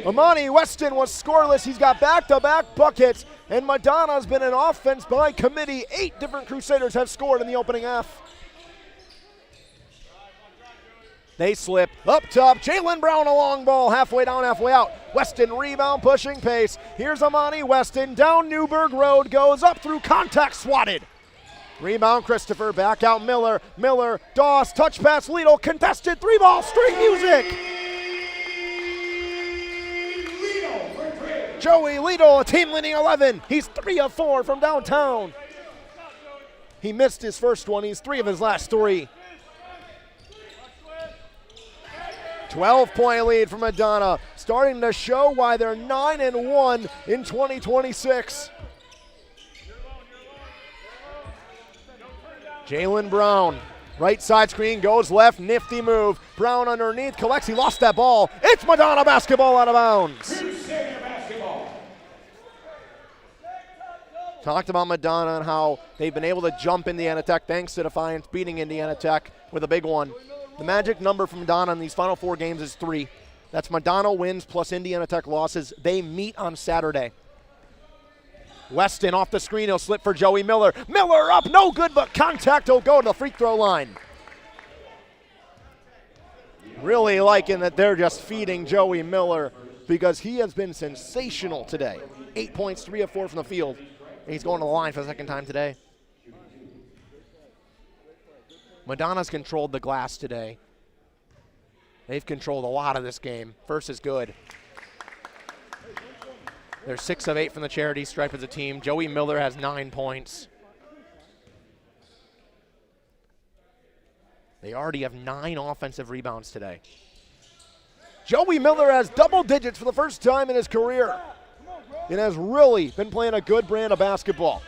Amani Weston was scoreless. He's got back-to-back buckets, and Madonna's been an offense by committee. 8 different Crusaders have scored in the opening half. They slip up top. Jalen Brown a long ball, halfway down, halfway out. Weston rebound, pushing pace. Here's Amani Weston down Newburgh Road, goes up through contact, swatted. Rebound Christopher, back out Miller. Miller, Doss, touch pass, Lidl, contested 3-ball, string music. Joey Lidl, a team-leading 11. He's 3 of 4 from downtown. He missed his first one. He's 3 of his last 3. 12-point lead for Madonna, starting to show why they're 9-1 in 2026. Jalen Brown, right side screen, goes left, nifty move. Brown underneath, collects, he lost that ball. It's Madonna basketball out of bounds. Talked about Madonna and how they've been able to jump Indiana Tech thanks to Defiance beating Indiana Tech with a big one. The magic number for Madonna in these final 4 games is 3. That's Madonna wins plus Indiana Tech losses. They meet on Saturday. Weston off the screen, he'll slip for Joey Miller. Miller up, no good, but contact, he'll go to the free throw line. Really liking that they're just feeding Joey Miller because he has been sensational today. 8 points, 3 of 4 from the field. And he's going to the line for the second time today. Madonna's controlled the glass today. They've controlled a lot of this game. First is good. They're 6 of 8 from the charity stripe as a team. Joey Miller has 9 points. They already have 9 offensive rebounds today. Joey Miller has double digits for the first time in his career and has really been playing a good brand of basketball.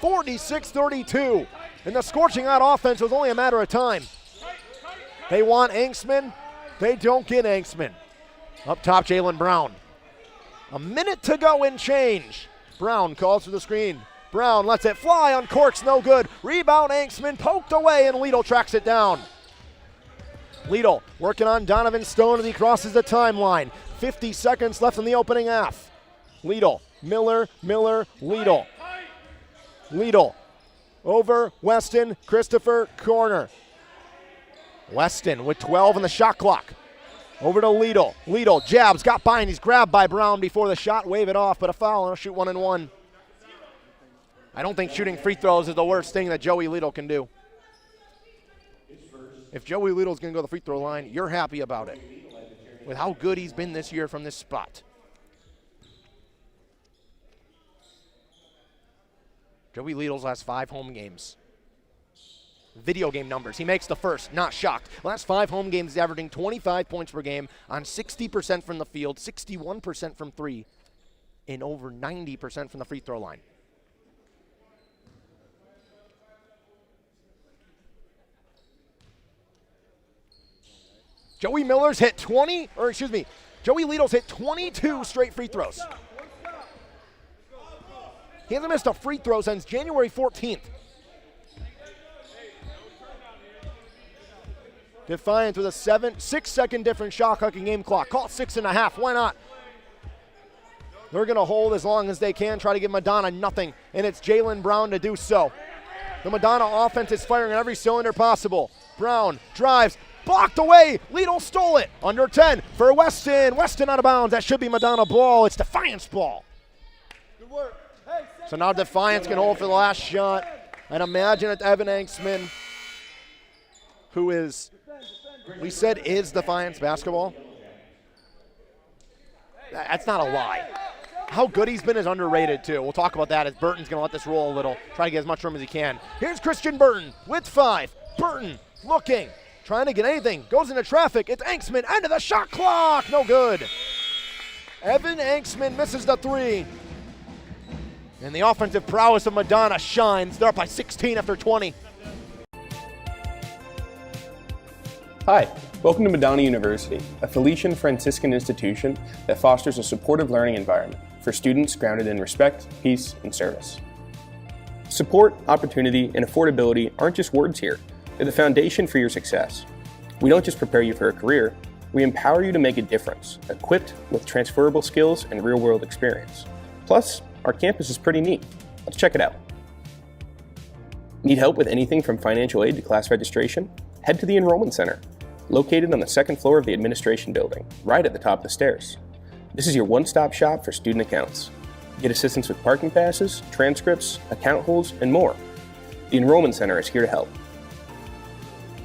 46-32, and the scorching hot offense was only a matter of time. They want Anksman. They don't get Anksman. Up top, Jalen Brown. A minute to go and change. Brown calls for the screen. Brown lets it fly on corks, no good. Rebound, Anksman poked away, and Lidl tracks it down. Lidl working on Donovan Stone as he crosses the timeline. 50 seconds left in the opening half. Lidl, Miller, Lidl. Lidl over Weston, Christopher, corner. Weston with 12 on the shot clock. Over to Lidl. Lidl jabs, got by, and he's grabbed by Brown before the shot. Wave it off, but a foul, and he'll shoot 1 and 1. I don't think shooting free throws is the worst thing that Joey Lidl can do. If Joey Lidl's going to go to the free throw line, you're happy about it with how good he's been this year from this spot. Joey Lidl's last 5 home games. Video game numbers. He makes the first, not shocked. Last 5 home games, he's averaging 25 points per game on 60% from the field, 61% from 3, and over 90% from the free throw line. Joey Lidl's hit 22 straight free throws. He hasn't missed a free throw since January 14th. Defiance with a 6-second difference shot clock and game clock. Call it 6.5. Why not? They're going to hold as long as they can, try to give Madonna nothing, and it's Jaylen Brown to do so. The Madonna offense is firing on every cylinder possible. Brown drives, blocked away. Lidl stole it. Under 10 for Weston. Weston out of bounds. That should be Madonna ball. It's Defiance ball. Good work. So now Defiance can hold for the last shot. And imagine it's Evan Anksman, who is, we said, is Defiance basketball. That's not a lie. How good he's been is underrated, too. We'll talk about that as Burton's going to let this roll a little, try to get as much room as he can. Here's Christian Burton with 5. Burton looking, trying to get anything. Goes into traffic. It's Anksman. End of the shot clock. No good. Evan Anksman misses the 3. And the offensive prowess of Madonna shines. They're up by 16 after 20. Hi, welcome to Madonna University, a Felician Franciscan institution that fosters a supportive learning environment for students grounded in respect, peace, and service. Support, opportunity, and affordability aren't just words here. They're the foundation for your success. We don't just prepare you for a career, we empower you to make a difference, equipped with transferable skills and real-world experience. Plus, our campus is pretty neat. Let's check it out. Need help with anything from financial aid to class registration? Head to the Enrollment Center, located on the 2nd floor of the administration building, right at the top of the stairs. This is your one-stop shop for student accounts. Get assistance with parking passes, transcripts, account holds, and more. The Enrollment Center is here to help.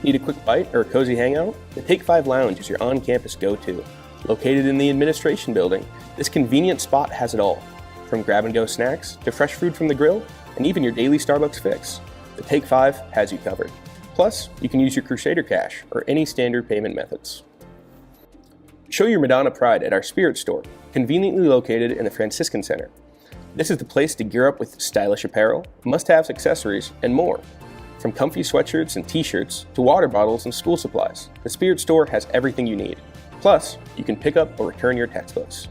Need a quick bite or a cozy hangout? The Take 5 Lounge is your on-campus go-to. Located in the administration building, this convenient spot has it all. From grab-and-go snacks to fresh food from the grill, and even your daily Starbucks fix, the Take 5 has you covered. Plus, you can use your Crusader Cash or any standard payment methods. Show your Madonna pride at our Spirit store, conveniently located in the Franciscan Center. This is the place to gear up with stylish apparel, must-have accessories, and more. From comfy sweatshirts and t-shirts to water bottles and school supplies, the Spirit store has everything you need. Plus, you can pick up or return your textbooks.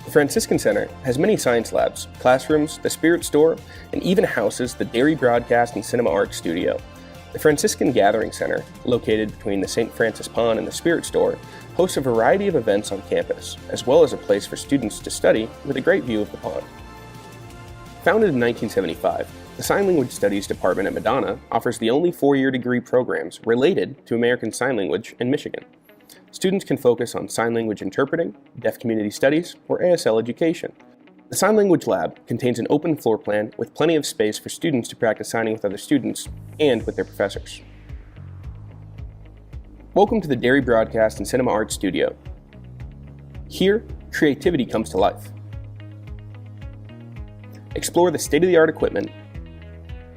The Franciscan Center has many science labs, classrooms, the Spirit store, and even houses the Dairy Broadcast and Cinema Arts studio. The Franciscan Gathering Center, located between the St. Francis Pond and the Spirit store, hosts a variety of events on campus, as well as a place for students to study with a great view of the pond. Founded in 1975, the Sign Language Studies Department at Madonna offers the only 4-year degree programs related to American Sign Language in Michigan. Students can focus on sign language interpreting, deaf community studies, or ASL education. The Sign Language Lab contains an open floor plan with plenty of space for students to practice signing with other students and with their professors. Welcome to the Dairy Broadcast and Cinema Arts Studio. Here, creativity comes to life. Explore the state-of-the-art equipment,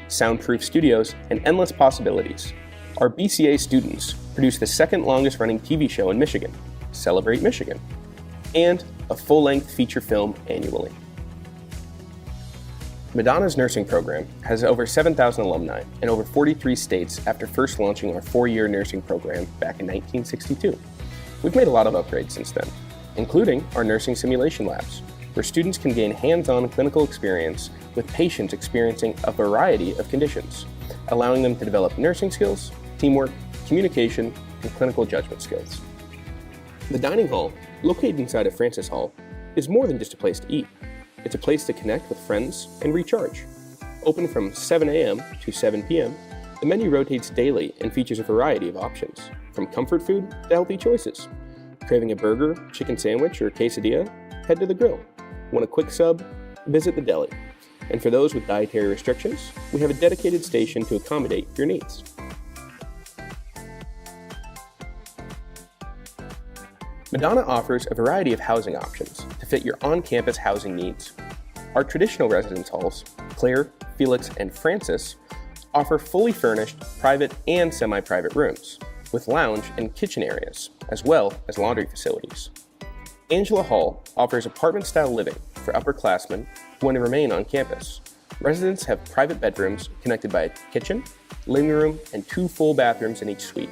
soundproof studios, and endless possibilities. Our BCA students produce the second longest running TV show in Michigan, Celebrate Michigan, and a full-length feature film annually. Madonna's nursing program has over 7,000 alumni in over 43 states after first launching our 4-year nursing program back in 1962. We've made a lot of upgrades since then, including our nursing simulation labs, where students can gain hands-on clinical experience with patients experiencing a variety of conditions, allowing them to develop nursing skills, teamwork, communication, and clinical judgment skills. The dining hall, located inside of Francis Hall, is more than just a place to eat. It's a place to connect with friends and recharge. Open from 7 a.m. to 7 p.m., the menu rotates daily and features a variety of options, from comfort food to healthy choices. Craving a burger, chicken sandwich, or quesadilla? Head to the grill. Want a quick sub? Visit the deli. And for those with dietary restrictions, we have a dedicated station to accommodate your needs. Madonna offers a variety of housing options to fit your on-campus housing needs. Our traditional residence halls, Claire, Felix, and Francis, offer fully furnished private and semi-private rooms, with lounge and kitchen areas, as well as laundry facilities. Angela Hall offers apartment-style living for upperclassmen who want to remain on campus. Residents have private bedrooms connected by a kitchen, living room, and 2 full bathrooms in each suite.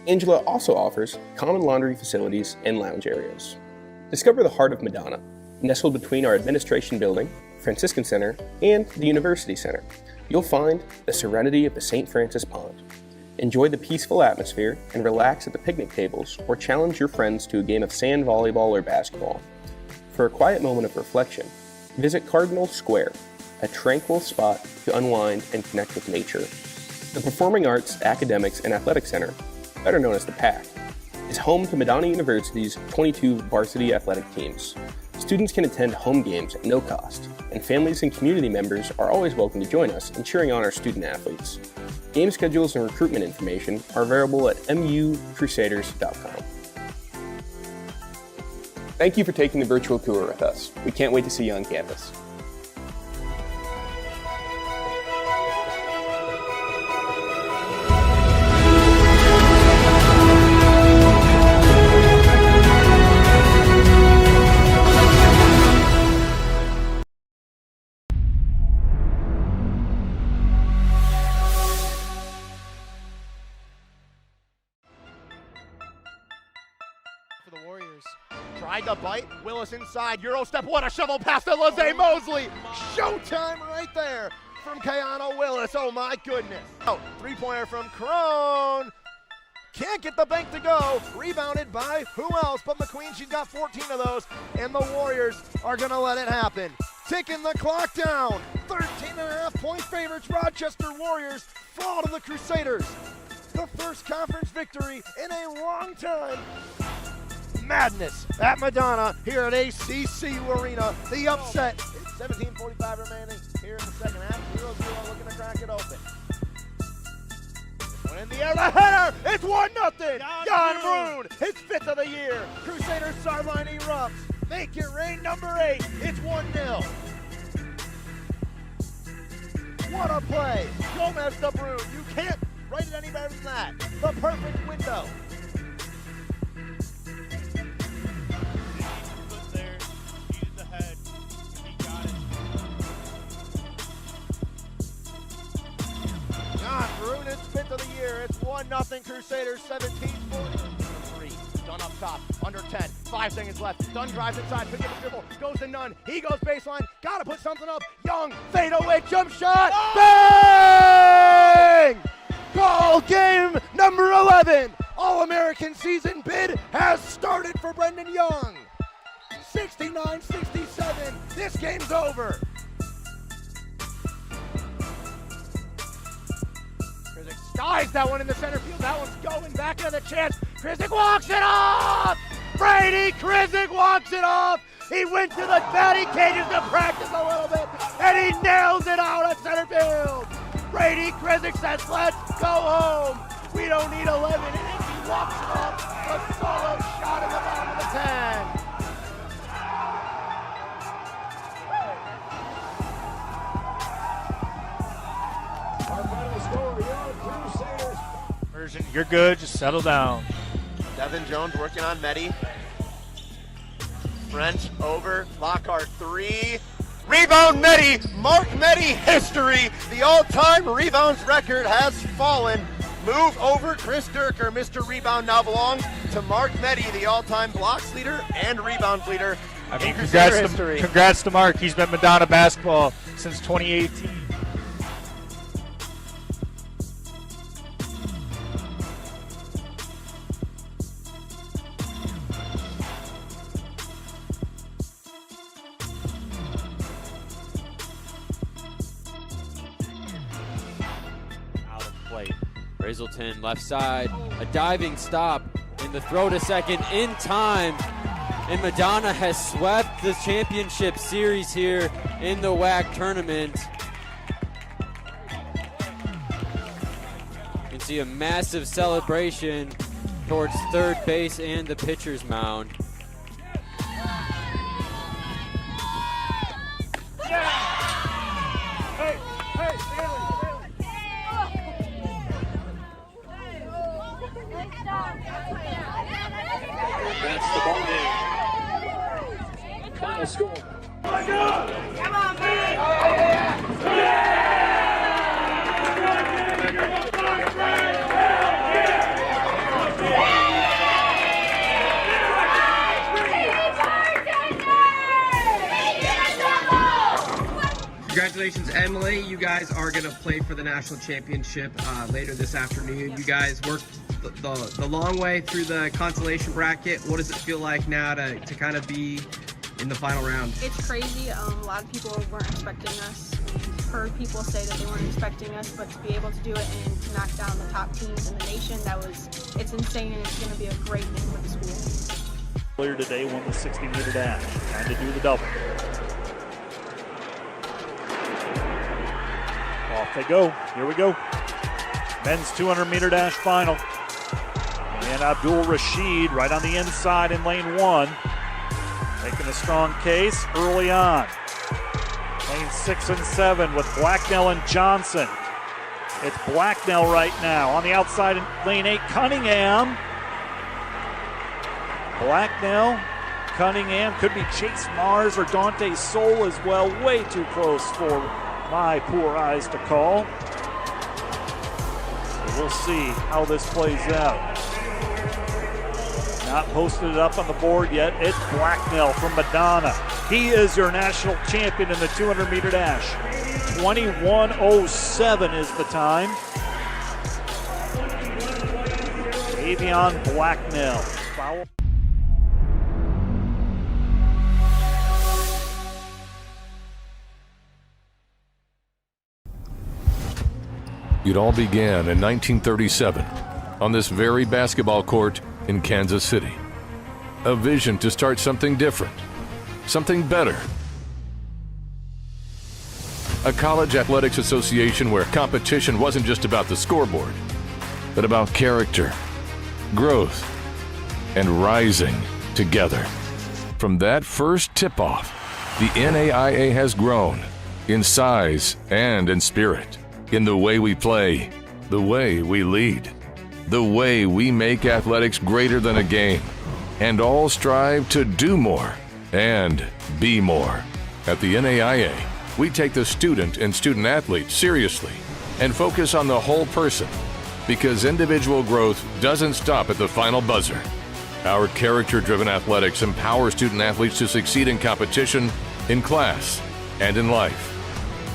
Angela also offers common laundry facilities and lounge areas. Discover the heart of Madonna, nestled between our administration building, Franciscan Center, and the University Center. You'll find the serenity of the St. Francis Pond. Enjoy the peaceful atmosphere and relax at the picnic tables or challenge your friends to a game of sand volleyball or basketball. For a quiet moment of reflection, visit Cardinal Square, a tranquil spot to unwind and connect with nature. The Performing Arts, Academics, and Athletic Center, better known as the PAC, is home to Madonna University's 22 varsity athletic teams. Students can attend home games at no cost, and families and community members are always welcome to join us in cheering on our student athletes. Game schedules and recruitment information are available at mucrusaders.com. Thank you for taking the virtual tour with us. We can't wait to see you on campus. For the Warriors. Tried to bite. Willis inside. Euro step. What a shovel pass to Lizzie Mosley. Showtime right there from Keanu Willis. Oh my goodness. Oh, 3-pointer from Crone. Can't get the bank to go. Rebounded by who else but McQueen. She's got 14 of those. And the Warriors are going to let it happen. Ticking the clock down. 13.5-point favorites. Rochester Warriors fall to the Crusaders. The first conference victory in a long time. Madness at Madonna here at ACC Arena. The upset. It's 17:45 remaining here in the second half. 0-0 looking to crack it open. One in the air, the header. It's 1-0. Jan Broon, his 5th of the year. Crusaders sideline erupts. Make it rain, number 8. It's 1-0. What a play. Gomez to Broon. You can't write it any better than that. The perfect window. John Broon is 5th of the year. It's 1-0 Crusaders, 17-43. Dunn up top, under 10. 5 seconds left. Dunn drives inside, pick up the dribble, goes to Nunn. He goes baseline, gotta put something up. Young, fadeaway jump shot. Oh! Bang! Goal game number 11. All-American season bid has started for Brendan Young. 69-67. This game's over. Skies that one in the center field. That one's going back into the chance. Krizik walks it off! Brady Krizik walks it off! He went to the batting cages to practice a little bit, and he nails it out at center field. Brady Krizik says, let's go home. We don't need 11 innings. He walks it off. A solo shot in the bottom of the 10. You're good, just settle down. Devin Jones working on Medi. French over, Lockhart 3. Rebound Medi, Mark Medi history. The all-time rebounds record has fallen. Move over Chris Durker. Mr. Rebound now belongs to Mark Medi, the all-time blocks leader and rebounds leader in Crusader history. Congrats to Mark. He's been Madonna basketball since 2018. Brazelton left side, a diving stop, and the throw to second in time. And Madonna has swept the championship series here in the WAC tournament. You can see a massive celebration towards third base and the pitcher's mound. That's the ball game. Final score. Come on, man! Congratulations, Emily. You guys are going to play for the national championship later this afternoon. You guys worked the long way through the consolation bracket. What does it feel like now to kind of be in the final round? It's crazy. A lot of people weren't expecting us. We've heard people say that they weren't expecting us, but to be able to do it and to knock down the top teams in the nation, it's insane, and it's going to be a great thing for the school. Earlier today won the 60-meter dash, trying to do the double. Off they go. Here we go. Men's 200-meter dash final. And Abdul Rashid right on the inside in lane 1. Making a strong case early on. Lane 6 and 7 with Blacknell and Johnson. It's Blacknell right now. On the outside in lane 8, Cunningham. Blacknell, Cunningham, could be Chase Mars or Dante Soul as well. Way too close for my poor eyes to call. So we'll see how this plays out. Not posted it up on the board yet. It's Blacknell from Madonna. He is your national champion in the 200-meter dash. 21:07 is the time. Avion Blacknell. Foul. It all began in 1937 on this very basketball court in Kansas City. A vision to start something different, something better. A college athletics association where competition wasn't just about the scoreboard, but about character, growth, and rising together. From that first tip-off, the NAIA has grown in size and in spirit. In the way we play, the way we lead, the way we make athletics greater than a game, and all strive to do more and be more. At the NAIA, we take the student and student athlete seriously and focus on the whole person, because individual growth doesn't stop at the final buzzer. Our character-driven athletics empower student athletes to succeed in competition, in class, and in life.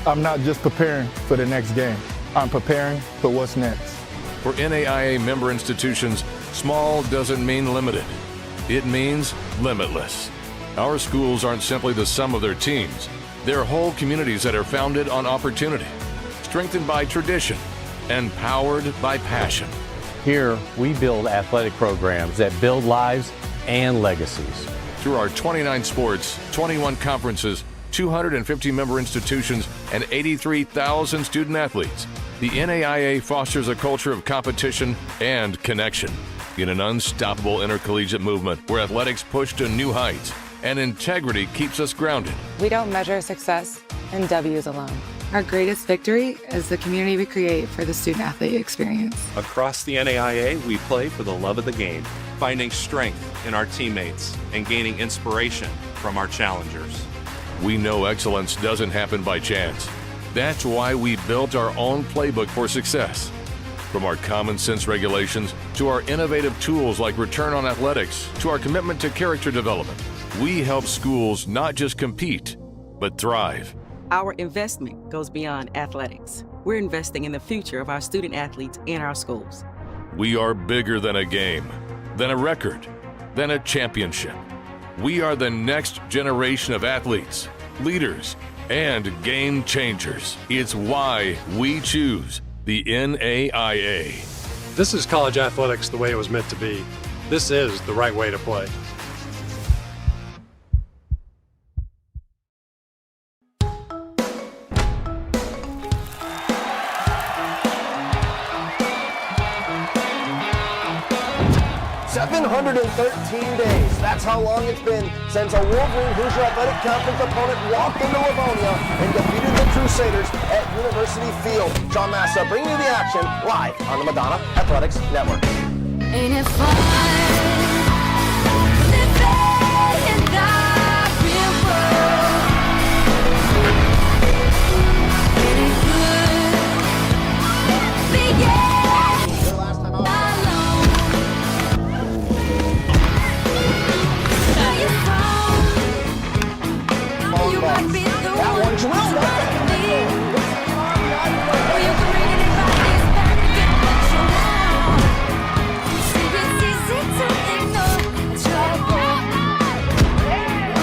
I'm not just preparing for the next game. I'm preparing for what's next. For NAIA member institutions, small doesn't mean limited. It means limitless. Our schools aren't simply the sum of their teams. They're whole communities that are founded on opportunity, strengthened by tradition, and powered by passion. Here, we build athletic programs that build lives and legacies. Through our 29 sports, 21 conferences, 250 member institutions, and 83,000 student athletes, the NAIA fosters a culture of competition and connection in an unstoppable intercollegiate movement where athletics push to new heights and integrity keeps us grounded. We don't measure success in W's alone. Our greatest victory is the community we create for the student-athlete experience. Across the NAIA, we play for the love of the game, finding strength in our teammates and gaining inspiration from our challengers. We know excellence doesn't happen by chance. That's why we built our own playbook for success. From our common sense regulations to our innovative tools like Return on Athletics to our commitment to character development, we help schools not just compete, but thrive. Our investment goes beyond athletics. We're investing in the future of our student athletes and our schools. We are bigger than a game, than a record, than a championship. We are the next generation of athletes, leaders, and game changers. It's why we choose the NAIA. This is college athletics the way it was meant to be. This is the right way to play. 113 days. That's how long it's been since a Wolverine Hoosier Athletic Conference opponent walked into Livonia and defeated the Crusaders at University Field. John Massa bringing you the action live on the Madonna Athletics Network. Ain't it fun? Living in the real world. Ain't it good? Being alone. Are you strong? You might be the that one drilled up. Or you can bring it back this back and get what you want. See, it's easy to ignore trouble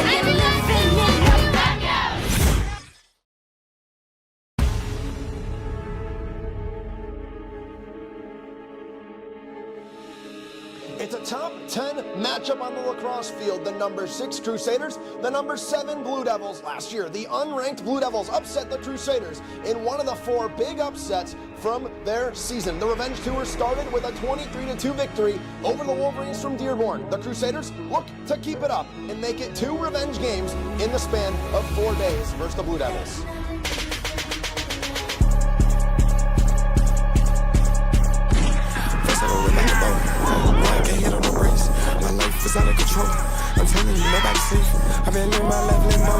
when you're living in the backyard. It's a top 10 matchup on the lacrosse field. The number 6 Crusaders, the number 7 Blue Devils. Last year, the unranked Blue Devils upset the Crusaders in one of the 4 big upsets from their season. The revenge tour started with a 23-2 victory over the Wolverines from Dearborn. The Crusaders look to keep it up and make it 2 revenge games in the span of 4 days versus the Blue Devils. My life is out of control. I'm telling you, nobody's safe. I've been in my left limbo.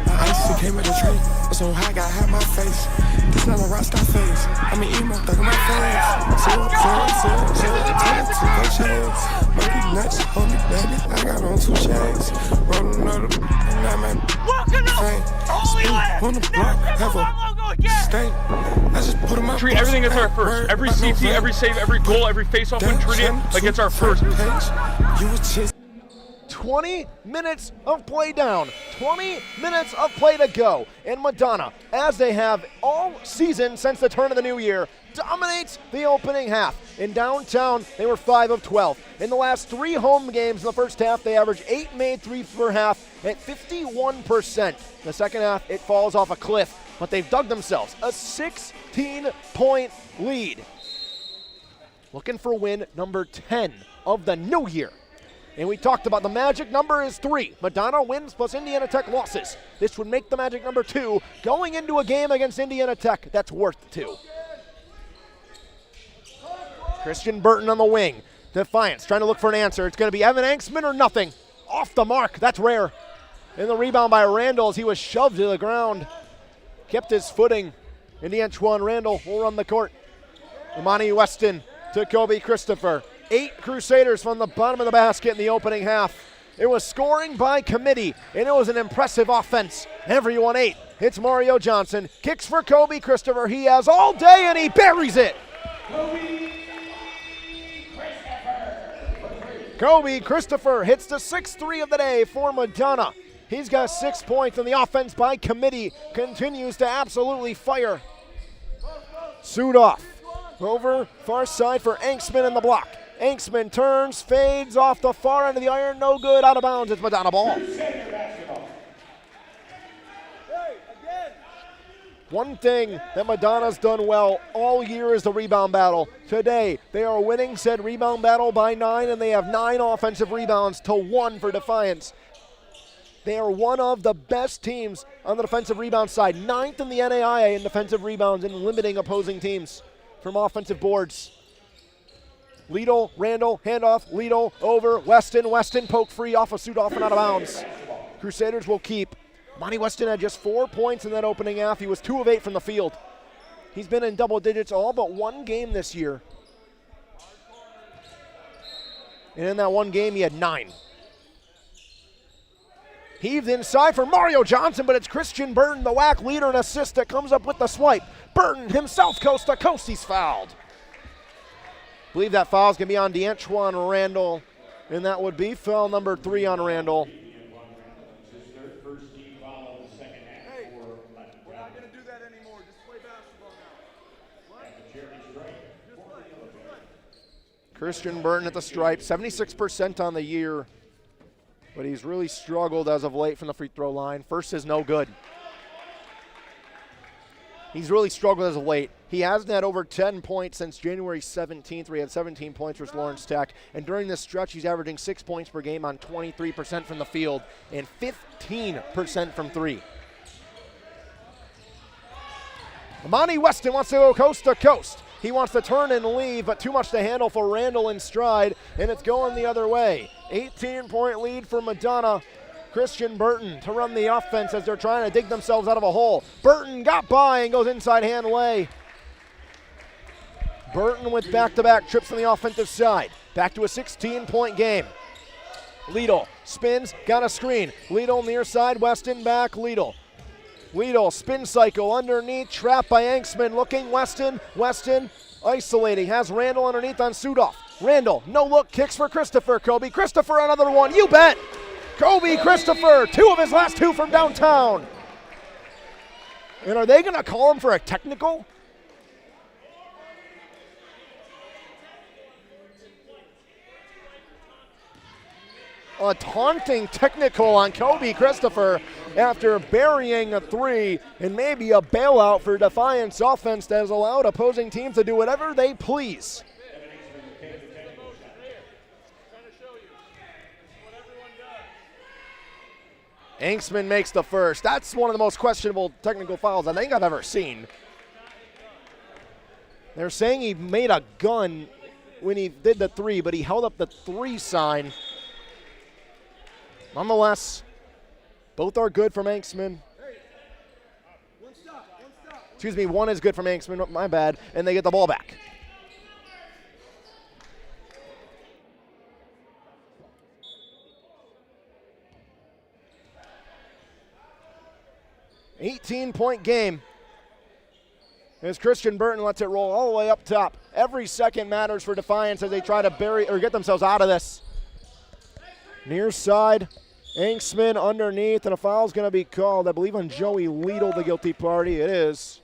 My ice came with a tray. I'm so high, got half my face. This not a rock star face. I mean, emo, thug in my face. Two chains. Monkey nuts, hold me, baby. I got on 2 chains. Rolling on the walking up, holy land. On the block, have a stay. I just put them up. Treat everything as our first. Every CT, every save, every goal, every face-off, we treat it like it's our first. 20 minutes of play down, 20 minutes of play to go. And Madonna, as they have all season since the turn of the new year, dominates the opening half. In downtown, they were 5 of 12. In the last 3 home games in the first half, they averaged 8 made 3 per half at 51%. In the second half, it falls off a cliff, but they've dug themselves a 16-point lead. Looking for win number 10 of the new year. And we talked about the magic number is 3. Madonna wins plus Indiana Tech losses. This would make the magic number 2 going into a game against Indiana Tech that's worth 2. Christian Burton on the wing. Defiance trying to look for an answer. It's going to be Evan Anksman or nothing. Off the mark. That's rare. And the rebound by Randall as he was shoved to the ground. Kept his footing. And Antoine Randall will run the court. Imani Weston to Kobe Christopher. 8 Crusaders from the bottom of the basket in the opening half. It was scoring by committee, and it was an impressive offense. Everyone 8. It's Mario Johnson. Kicks for Kobe Christopher. He has all day, and he buries it. Kobe Christopher hits the 6th 3 of the day for Madonna. He's got 6 points, and the offense by committee continues to absolutely fire. Suit off. Over far side for Anksman in the block. Anksman turns, fades off the far end of the iron, no good, out of bounds. It's Madonna ball. One thing that Madonna's done well all year is the rebound battle. Today, they are winning said rebound battle by 9, and they have 9 offensive rebounds to 1 for Defiance. They are one of the best teams on the defensive rebound side, 9th in the NAIA in defensive rebounds and limiting opposing teams from offensive boards. Lidl, Randall, handoff, Lidl, over, Weston poke free off a suit off and out of bounds. Crusaders will keep. Monty Weston had just 4 points in that opening half. He was 2 of 8 from the field. He's been in double digits all but 1 game this year. And in that 1 game, he had 9. Heaved inside for Mario Johnson, but it's Christian Burton, the WAC leader and assist, that comes up with the swipe. Burton himself coast to coast, he's fouled. I believe that foul is going to be on DeAntoine Randall, and that would be foul number 3 on Randall. Christian Burton at the stripe, 76% on the year, but he's really struggled as of late from the free throw line. First is no good. He's really struggled as of late. He hasn't had over 10 points since January 17th, where he had 17 points versus Lawrence Tech. And during this stretch, he's averaging 6 points per game on 23% from the field and 15% from three. Amani Weston wants to go coast to coast. He wants to turn and leave, but too much to handle for Randall in stride, and it's going the other way. 18-point lead for Madonna. Christian Burton to run the offense as they're trying to dig themselves out of a hole. Burton got by and goes inside hand way. Burton with back-to-back trips on the offensive side. Back to a 16-point game. Liedl spins, got a screen. Liedl near side, Weston back, Liedl. Liedl spin cycle underneath, trapped by Anksman. Looking, Weston isolating. Has Randall underneath on Sudoff. Randall, no look, kicks for Christopher. Kobe Christopher, another one, you bet. Kobe Christopher, 2 of his last 2 from downtown. And are they going to call him for a technical? A taunting technical on Kobe Christopher after burying a 3, and maybe a bailout for Defiance offense that has allowed opposing teams to do whatever they please. Anksman makes the first. That's one of the most questionable technical fouls I think I've ever seen. They're saying he made a gun when he did the 3, but he held up the 3 sign. Nonetheless, both are good from Anksman. Excuse me, 1 is good from Anksman, my bad, and they get the ball back. $18-point game as Christian Burton lets it roll all the way up top. Every second matters for Defiance as they try to bury or get themselves out of this. Near side, Anksman underneath, and a foul's going to be called, I believe, on Joey Liedl, the guilty party. It is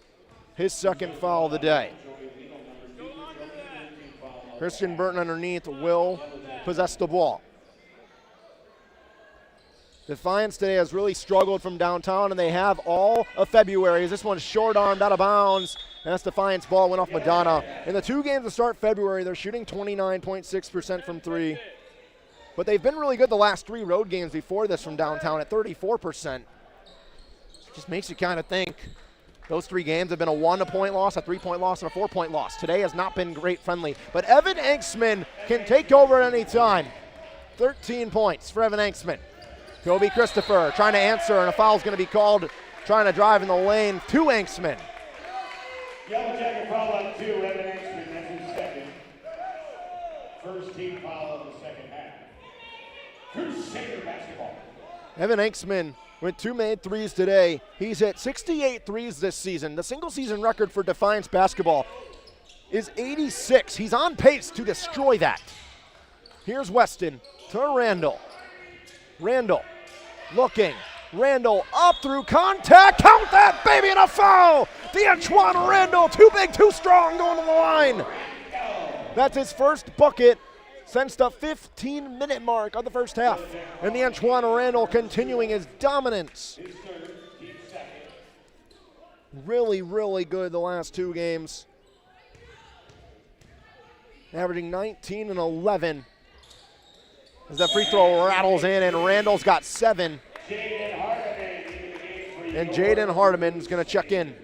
his second foul of the day. Christian Burton underneath will possess the ball. Defiance today has really struggled from downtown, and they have all of February. This one's short-armed out of bounds, and that's Defiance ball, went off Madonna. In the 2 games to start February, they're shooting 29.6% from 3. But they've been really good the last 3 road games before this from downtown at 34%. It just makes you kind of think. Those 3 games have been a 1-point loss, a 3-point loss, and a 4-point loss. Today has not been great friendly. But Evan Anksman can take over at any time. 13 points for Evan Anksman. Kobe Christopher trying to answer, and a foul's going to be called, trying to drive in the lane to Anksman. Yellow jacket foul on 2, Evan Anksman, that's his second. First team foul of the second half. Crusader basketball. Evan Anksman with 2 made 3s today. He's hit 68 threes this season. The single season record for Defiance basketball is 86. He's on pace to destroy that. Here's Weston to Randall. Randall looking. Randall up through contact. Count that, baby, and a foul. D'Antoine Randall, too big, too strong, going to the line. That's his first bucket since the 15-minute mark of the first half. And D'Antoine Randall continuing his dominance. Really, really good the last 2 games. Averaging 19 and 11. As the free throw rattles in, and Randall's got 7. And Jaden Hardiman is going to check in.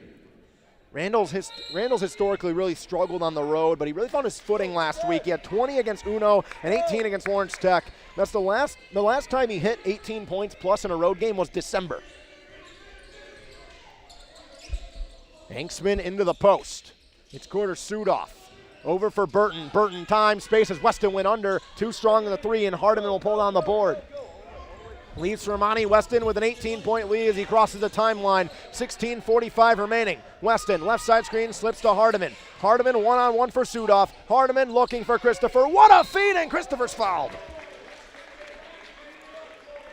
Randall's historically really struggled on the road, but he really found his footing last week. He had 20 against Uno and 18 against Lawrence Tech. That's the last time he hit 18 points plus in a road game was December. Anksman into the post. It's Carter Sudoff. Over for Burton. Burton time, space as Weston went under. Too strong in the 3, and Hardiman will pull down the board. Leaves for Amani Weston with an 18-point lead as he crosses the timeline. 16:45 remaining. Weston, left side screen, slips to Hardiman. Hardiman one-on-one for Sudoff. Hardiman looking for Christopher. What a feed, and Christopher's fouled.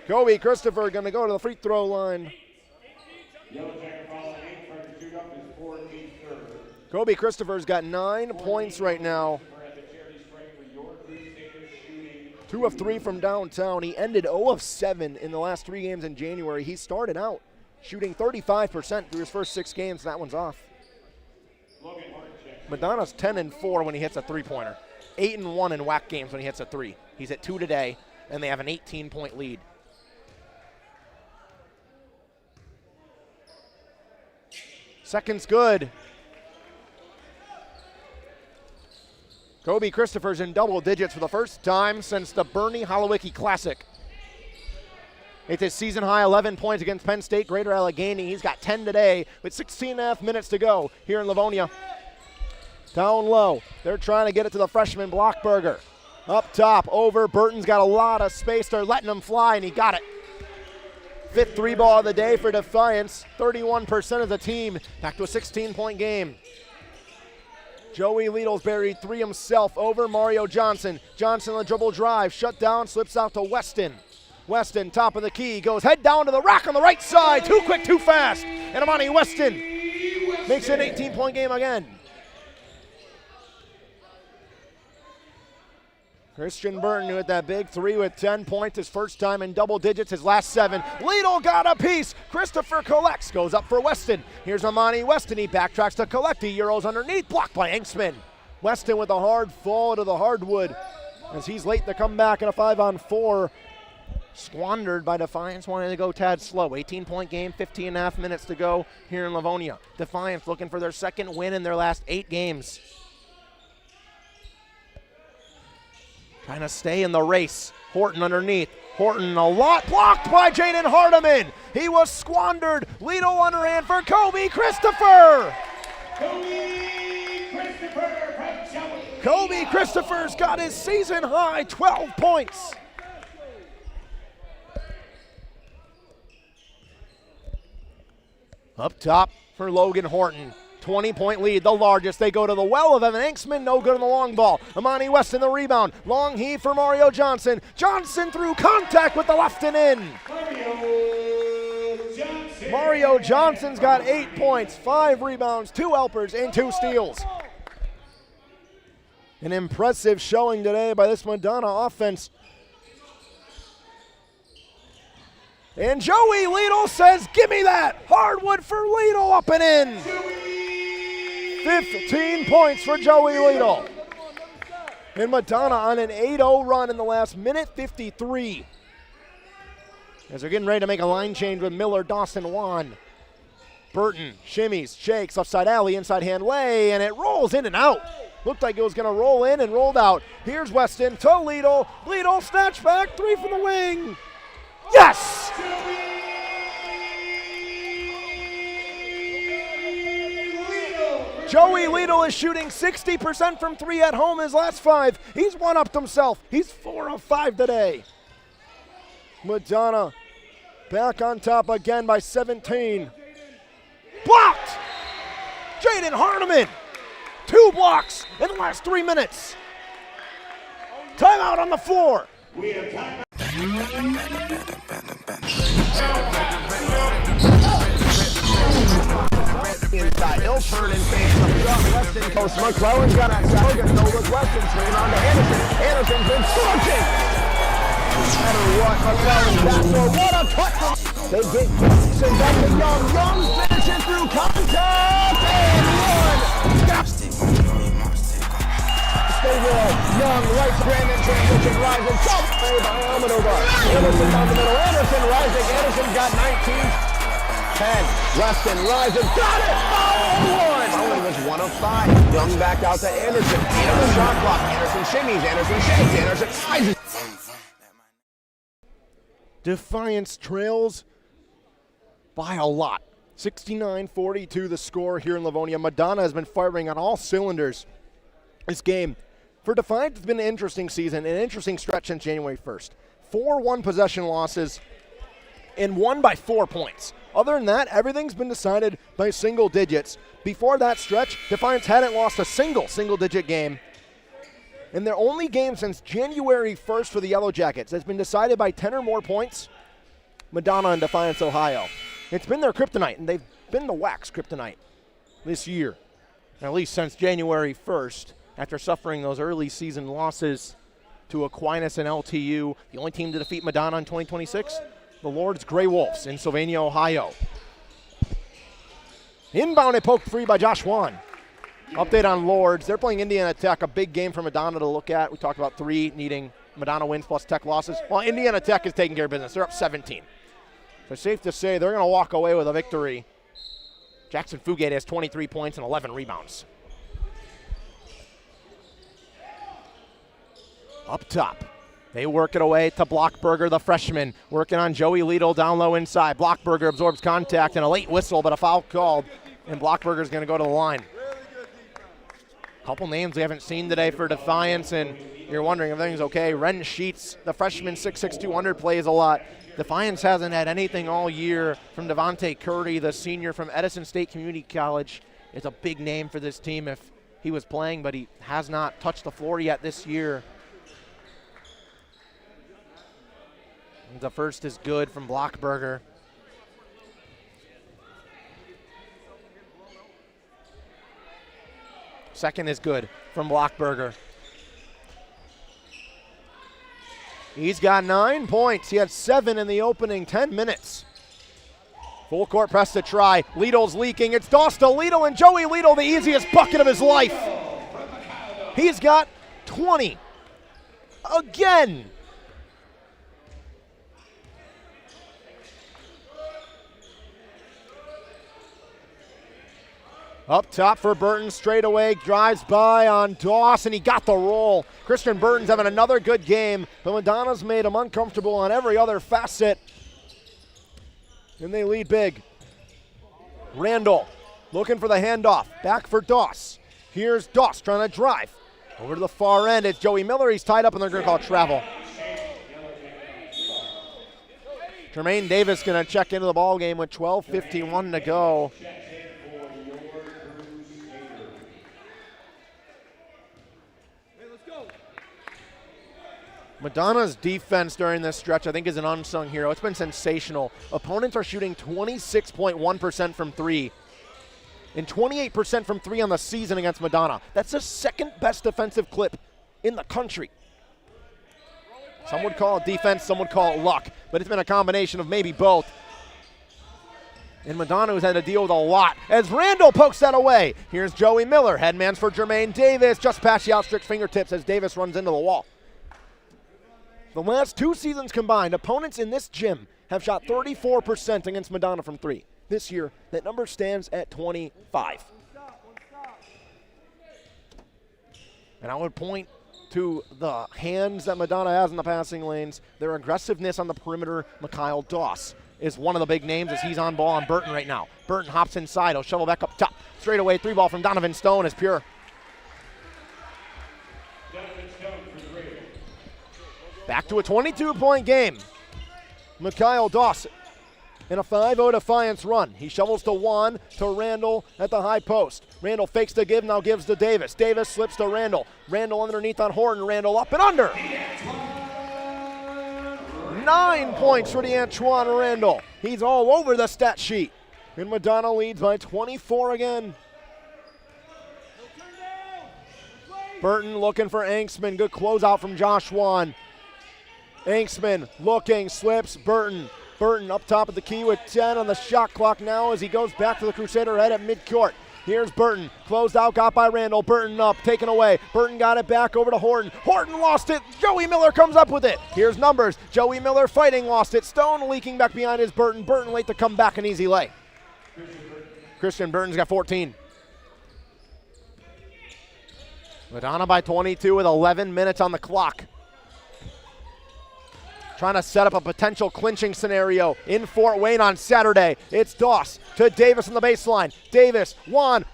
Kobe Christopher going to go to the free throw line. Kobe Christopher's got 9 points right now. 2 of 3 from downtown. He ended 0 of 7 in the last 3 games in January. He started out shooting 35% through his first 6 games. That one's off. Madonna's 10-4 when he hits a three-pointer. 8-1 in WAC games when he hits a three. He's at 2 today, and they have an 18-point lead. Second's good. Kobe Christopher's in double digits for the first time since the Bernie Holowicki Classic. It's his season-high 11 points against Penn State Greater Allegheny. He's got 10 today with 16.5 minutes to go here in Livonia. Down low, they're trying to get it to the freshman Blockberger. Up top, over, Burton's got a lot of space. They're letting him fly, and he got it. Fifth three ball of the day for Defiance. 31% of the team. Back to a 16-point game. Joey Liedl's buried three himself over Mario Johnson. Johnson the dribble drive, shut down, slips out to Weston. Weston, top of the key, goes head down to the rack on the right side. Too quick, too fast. And Amani Weston makes it an 18-point game again. Christian Burton with that big three with 10 points, his first time in double digits, his last 7. Liedl got a piece. Christopher collects, goes up for Weston. Here's Amani Weston, he backtracks to collect. He euros underneath, blocked by Enksman. Weston with a hard fall to the hardwood as he's late to come back in a 5-on-4. Squandered by Defiance, wanting to go tad slow. 18-point game, 15.5 minutes to go here in Livonia. Defiance looking for their second win in their last 8 games. Trying to stay in the race. Horton underneath. Horton a lot blocked by Jaden Hardiman. He was squandered. Liedl underhand for Kobe Christopher. Kobe Christopher's got his season high 12 points. Up top for Logan Horton. 20-point lead, the largest. They go to the well of Evan Enksman. No good on the long ball. Amani Weston the rebound. Long heave for Mario Johnson. Johnson through contact with the left and in. Mario Johnson's got 8 points, 5 rebounds, 2 helpers, and 2 steals. An impressive showing today by this Madonna offense. And Joey Liedl says, give me that. Hardwood for Liedl, up and in. 15 points for Joey Liedl. And Madonna on an 8-0 run in the last minute 53. As they're getting ready to make a line change with Miller, Dawson, Wan. Burton shimmies, shakes, upside alley, inside hand lay, and it rolls in and out. Looked like it was going to roll in and rolled out. Here's Weston to Liedl. Liedl snatch back, 3 from the wing. Yes! Joey Liedl is shooting 60% from 3 at home his last 5. He's one-upped himself. He's 4 of 5 today. Madonna back on top again by 17. Blocked! Jaden Hardiman. 2 blocks in the last 3 minutes. Timeout on the floor. We have time. Inside, he'll turn and face the shot. Weston coast. McClellan's got that settle. Gonna go with Weston. Swinging on to Anderson. Anderson's been scorching. No matter what, McClellan's back door. What a touch! They get Jackson back to Young. Young finishes through contact and one. Stay well. Young right to Brandon. Transition rising. Jump play by Almanova. Anderson down the middle. Anderson rising. Anderson's got 19. 10. Weston rising. Got it! Oh, 1! Only was 1 of 5. Young back out to Anderson. Anderson shot clock. Anderson shimmies. Anderson shakes. Anderson rises. Defiance trails by a lot. 69-42 the score here in Livonia. Madonna has been firing on all cylinders this game. For Defiance, it's been an interesting season, an interesting stretch since January 1st. 4 one-possession losses and won by 4 points. Other than that, everything's been decided by single digits. Before that stretch, Defiance hadn't lost a single-digit game. And their only game since January 1st for the Yellow Jackets has been decided by 10 or more points. Madonna and Defiance, Ohio. It's been their kryptonite, and they've been the WAC's kryptonite this year, at least since January 1st, after suffering those early season losses to Aquinas and LTU. The only team to defeat Madonna in 2026, the Lord's Grey Wolves in Sylvania, Ohio. Inbound, it poked free by Josh Wan. Update on Lords. They're playing Indiana Tech, a big game for Madonna to look at. We talked about 3 needing Madonna wins plus Tech losses. Well, Indiana Tech is taking care of business. They're up 17. So safe to say they're going to walk away with a victory. Jackson Fugate has 23 points and 11 rebounds. Up top, they work it away to Blockberger, the freshman, working on Joey Liedl down low inside. Blockberger absorbs contact and a late whistle, but a foul called, and Blockberger's going to go to the line. Couple names we haven't seen today for Defiance, and you're wondering if everything's okay. Ren Sheets, the freshman, 6'6", 200, plays a lot. Defiance hasn't had anything all year from Devontae Curry, the senior from Edison State Community College. It's a big name for this team if he was playing, but he has not touched the floor yet this year. The first is good from Blockberger. Second is good from Blockberger. He's got 9 points. He had 7 in the opening 10 minutes. Full court press to try. Liedl's leaking. It's Doss to Liedl, and Joey Liedl, the easiest bucket of his life. He's got 20. Again. Up top for Burton, straight away, drives by on Doss, and he got the roll. Christian Burton's having another good game, but Madonna's made him uncomfortable on every other facet. And they lead big. Randall looking for the handoff, back for Doss. Here's Doss trying to drive. Over to the far end, it's Joey Miller. He's tied up, and they're going to call travel. Jermaine Davis going to check into the ball game with 12:51 to go. Madonna's defense during this stretch, I think, is an unsung hero. It's been sensational. Opponents are shooting 26.1% from 3 and 28% from 3 on the season against Madonna. That's the second best defensive clip in the country. Some would call it defense, some would call it luck, but it's been a combination of maybe both. And Madonna has had to deal with a lot as Randall pokes that away. Here's Joey Miller, headmans for Jermaine Davis, just past the outstretched fingertips as Davis runs into the wall. The last 2 seasons combined, opponents in this gym have shot 34% against Madonna from 3. This year, that number stands at 25. And I would point to the hands that Madonna has in the passing lanes, their aggressiveness on the perimeter. Mikhail Doss is one of the big names as he's on ball on Burton right now. Burton hops inside, he'll shovel back up top. Straight away, 3 ball from Donovan Stone is pure. Back to a 22-point game. Mikhail Doss in a 5-0 Defiance run. He shovels to Juan, to Randall at the high post. Randall fakes the give, now gives to Davis. Davis slips to Randall. Randall underneath on Horton. Randall up and under. 9 points for DeAntoine Randall. He's all over the stat sheet. And Madonna leads by 24 again. Burton looking for Anksman. Good closeout from Josh Juan. Anksman looking, slips, Burton. Burton up top of the key with 10 on the shot clock now as he goes back to the Crusader head at midcourt. Here's Burton, closed out, got by Randall. Burton up, taken away. Burton got it back over to Horton. Horton lost it. Joey Miller comes up with it. Here's numbers. Joey Miller fighting, lost it. Stone leaking back behind his Burton. Burton late to come back, an easy lay. Christian Burton's got 14. Madonna by 22 with 11 minutes on the clock. Trying to set up a potential clinching scenario in Fort Wayne on Saturday. It's Doss to Davis on the baseline. Davis, Juan,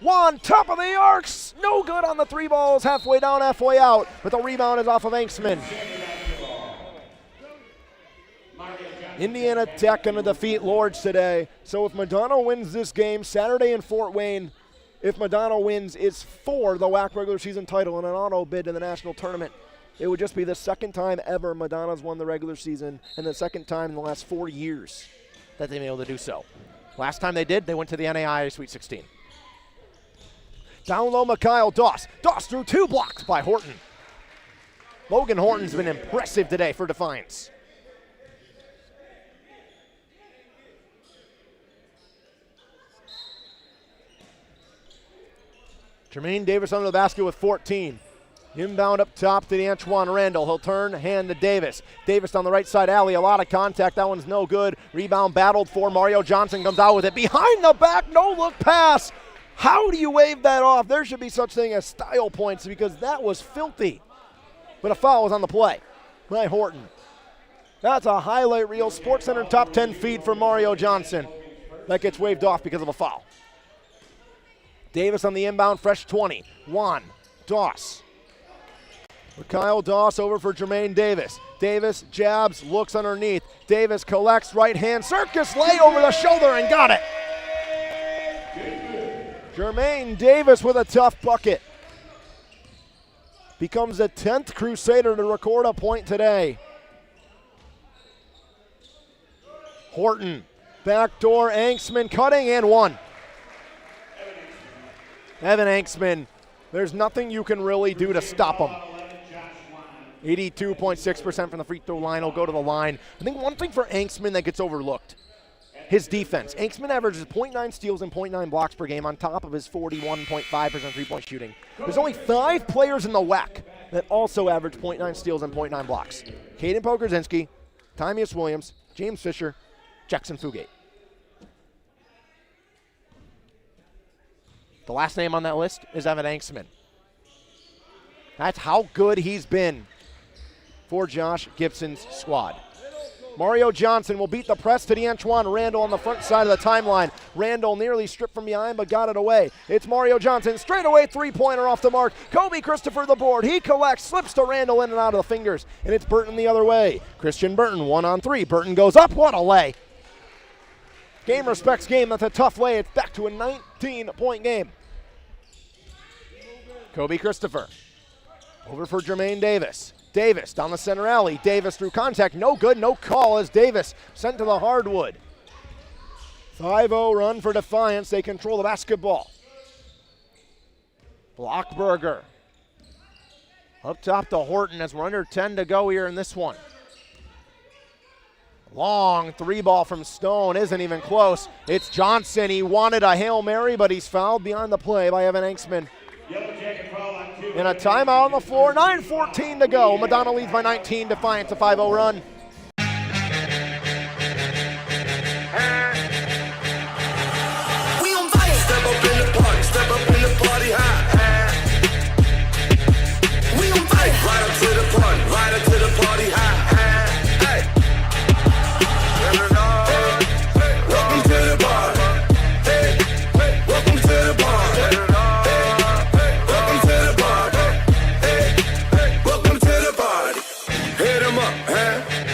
top of the arcs. No good on the 3 balls. Halfway down, halfway out. But the rebound is off of Anksman. Indiana Tech going to defeat Lords today. So if Madonna wins this game Saturday in Fort Wayne, if Madonna wins, it's for the WAC regular season title and an auto bid to the national tournament. It would just be the second time ever Madonna's won the regular season and the second time in the last 4 years that they've been able to do so. Last time they did, they went to the NAIA Sweet 16. Down low, Mikhail Doss. Doss through 2 blocks by Horton. Logan Horton's been impressive today for Defiance. Jermaine Davis under the basket with 14. Inbound up top to the Antoine Randall. He'll turn, hand to Davis. Davis on the right side alley, a lot of contact. That one's no good. Rebound battled for. Mario Johnson comes out with it. Behind the back, no-look pass. How do you wave that off? There should be such thing as style points because that was filthy. But a foul was on the play by Horton. That's a highlight reel. SportsCenter top 10 feed for Mario Johnson. That gets waved off because of a foul. Davis on the inbound, fresh 20. Juan Doss. Kyle Doss over for Jermaine Davis. Davis jabs, looks underneath. Davis collects, right hand, circus lay over the shoulder and got it. Jermaine Davis with a tough bucket. Becomes the 10th Crusader to record a point today. Horton, backdoor, Anksman cutting and one. Evan Anksman, there's nothing you can really do to stop him. 82.6% from the free throw line. He'll go to the line. I think one thing for Anksman that gets overlooked, his defense. Anksman averages 0.9 steals and 0.9 blocks per game on top of his 41.5% three-point shooting. There's only 5 players in the WAC that also average 0.9 steals and 0.9 blocks. Caden Pokorzinski, Tymius Williams, James Fisher, Jackson Fugate. The last name on that list is Evan Anksman. That's how good he's been for Josh Gibson's squad. Mario Johnson will beat the press to the Antoine Randall on the front side of the timeline. Randall nearly stripped from behind but got it away. It's Mario Johnson, straight away three-pointer off the mark. Kobe Christopher the board. He collects, slips to Randall in and out of the fingers, and it's Burton the other way. Christian Burton, 1-on-3. Burton goes up, what a lay. Game respects game, that's a tough lay. It's back to a 19-point game. Kobe Christopher, over for Jermaine Davis. Davis down the center alley. Davis through contact. No good, no call as Davis sent to the hardwood. 5-0 run for Defiance. They control the basketball. Blockberger. Up top to Horton as we're under 10 to go here in this one. Long three ball from Stone. Isn't even close. It's Johnson. He wanted a Hail Mary, but he's fouled behind the play by Evan Anksman. And a timeout on the floor, 9:14 to go. Madonna leads by 19, Defiance a 5-0 run. We on fire. Step up in the party, step up in the party high. We on fire. Right up to the party, right up to the party high. Welcome to the party. Hey, welcome to the party.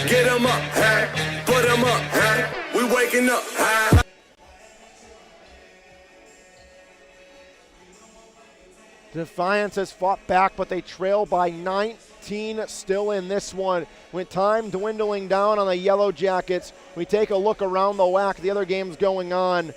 Get them up, hey. Put them up, hey. We waking up, hey. Defiance has fought back, but they trail by 19 still in this one. With time dwindling down on the Yellow Jackets, we take a look around the WAC. The other games going on.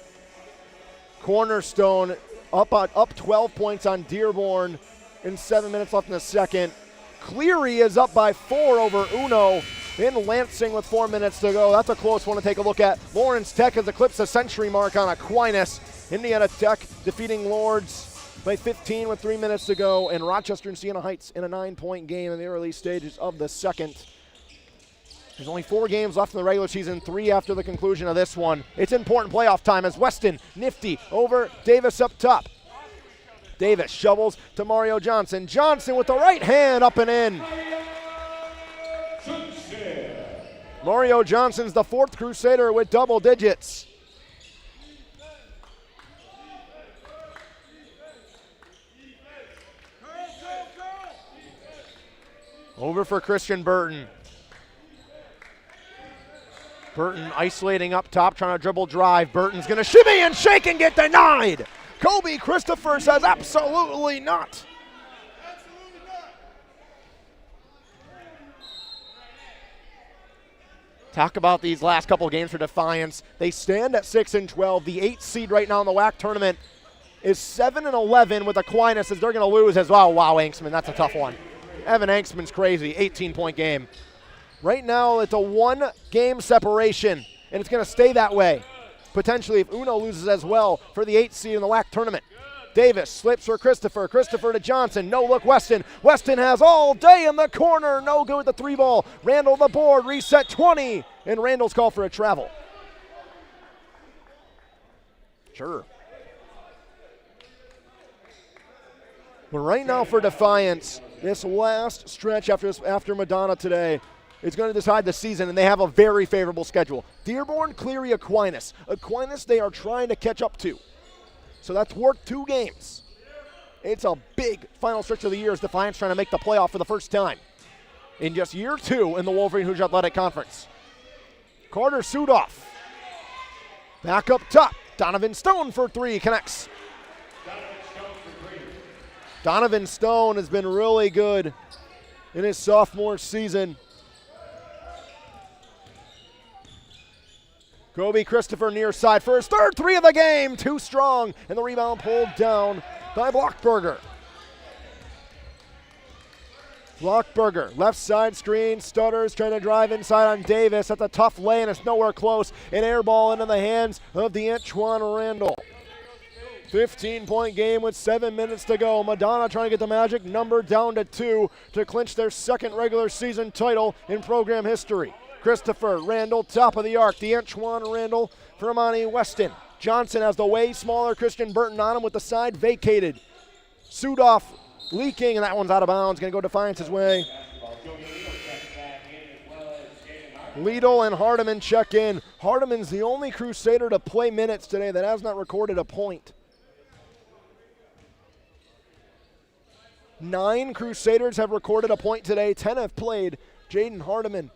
Cornerstone up 12 points on Dearborn in 7 minutes left in the second. Cleary is up by 4 over Uno in Lansing with 4 minutes to go. That's a close one to take a look at. Lawrence Tech has eclipsed the century mark on Aquinas. Indiana Tech defeating Lords by 15 with 3 minutes to go. And Rochester and Siena Heights in a 9-point game in the early stages of the second. There's only 4 games left in the regular season, 3 after the conclusion of this one. It's important playoff time as Weston, nifty, over Davis up top. Davis shovels to Mario Johnson. Johnson with the right hand up and in. Mario Johnson's the 4th Crusader with double digits. Over for Christian Burton. Burton isolating up top, trying to dribble drive. Burton's going to shimmy and shake and get denied. Kobe Christopher says absolutely not. Talk about these last couple games for Defiance. They stand at 6-12. The 8th seed right now in the WAC tournament is 7-11 with Aquinas as they're going to lose as well. Wow, Anksman, that's a tough one. Evan Anksman's crazy, 18-point game. Right now it's a 1-game separation, and it's going to stay that way. Potentially if Uno loses as well for the 8th seed in the WAC tournament. Davis slips for Christopher. Christopher to Johnson. No look, Weston. Weston has all day in the corner. No good with the 3 ball. Randall the board. Reset 20. And Randall's called for a travel. Sure. But right now for Defiance, this last stretch after Madonna today, it's going to decide the season, and they have a very favorable schedule. Dearborn, Cleary, Aquinas. Aquinas they are trying to catch up to. So that's worth 2 games. It's a big final stretch of the year as Defiance trying to make the playoff for the first time in just year 2 in the Wolverine Hoosier Athletic Conference. Carter Sudoff. Back up top. Donovan Stone for 3. Connects. Donovan Stone has been really good in his sophomore season. Kobe Christopher near side for his third 3 of the game. Too strong, and the rebound pulled down by Blockberger. Blockberger, left side screen, stutters, trying to drive inside on Davis. That's a tough lay, and it's nowhere close. An air ball into the hands of D'Antoine Randall. 15-point game with 7 minutes to go. Madonna trying to get the magic number down to 2 to clinch their second regular season title in program history. Christopher Randall, top of the arc. D'Antoine Randall for Amani Weston. Johnson has the way smaller Christian Burton on him with the side vacated. Sudoff leaking, and that one's out of bounds. Going to go Defiance's way. Liedel and Hardiman check in. Hardiman's the only Crusader to play minutes today that has not recorded a point. 9 Crusaders have recorded a point today. 10 have played. Jaden Hardiman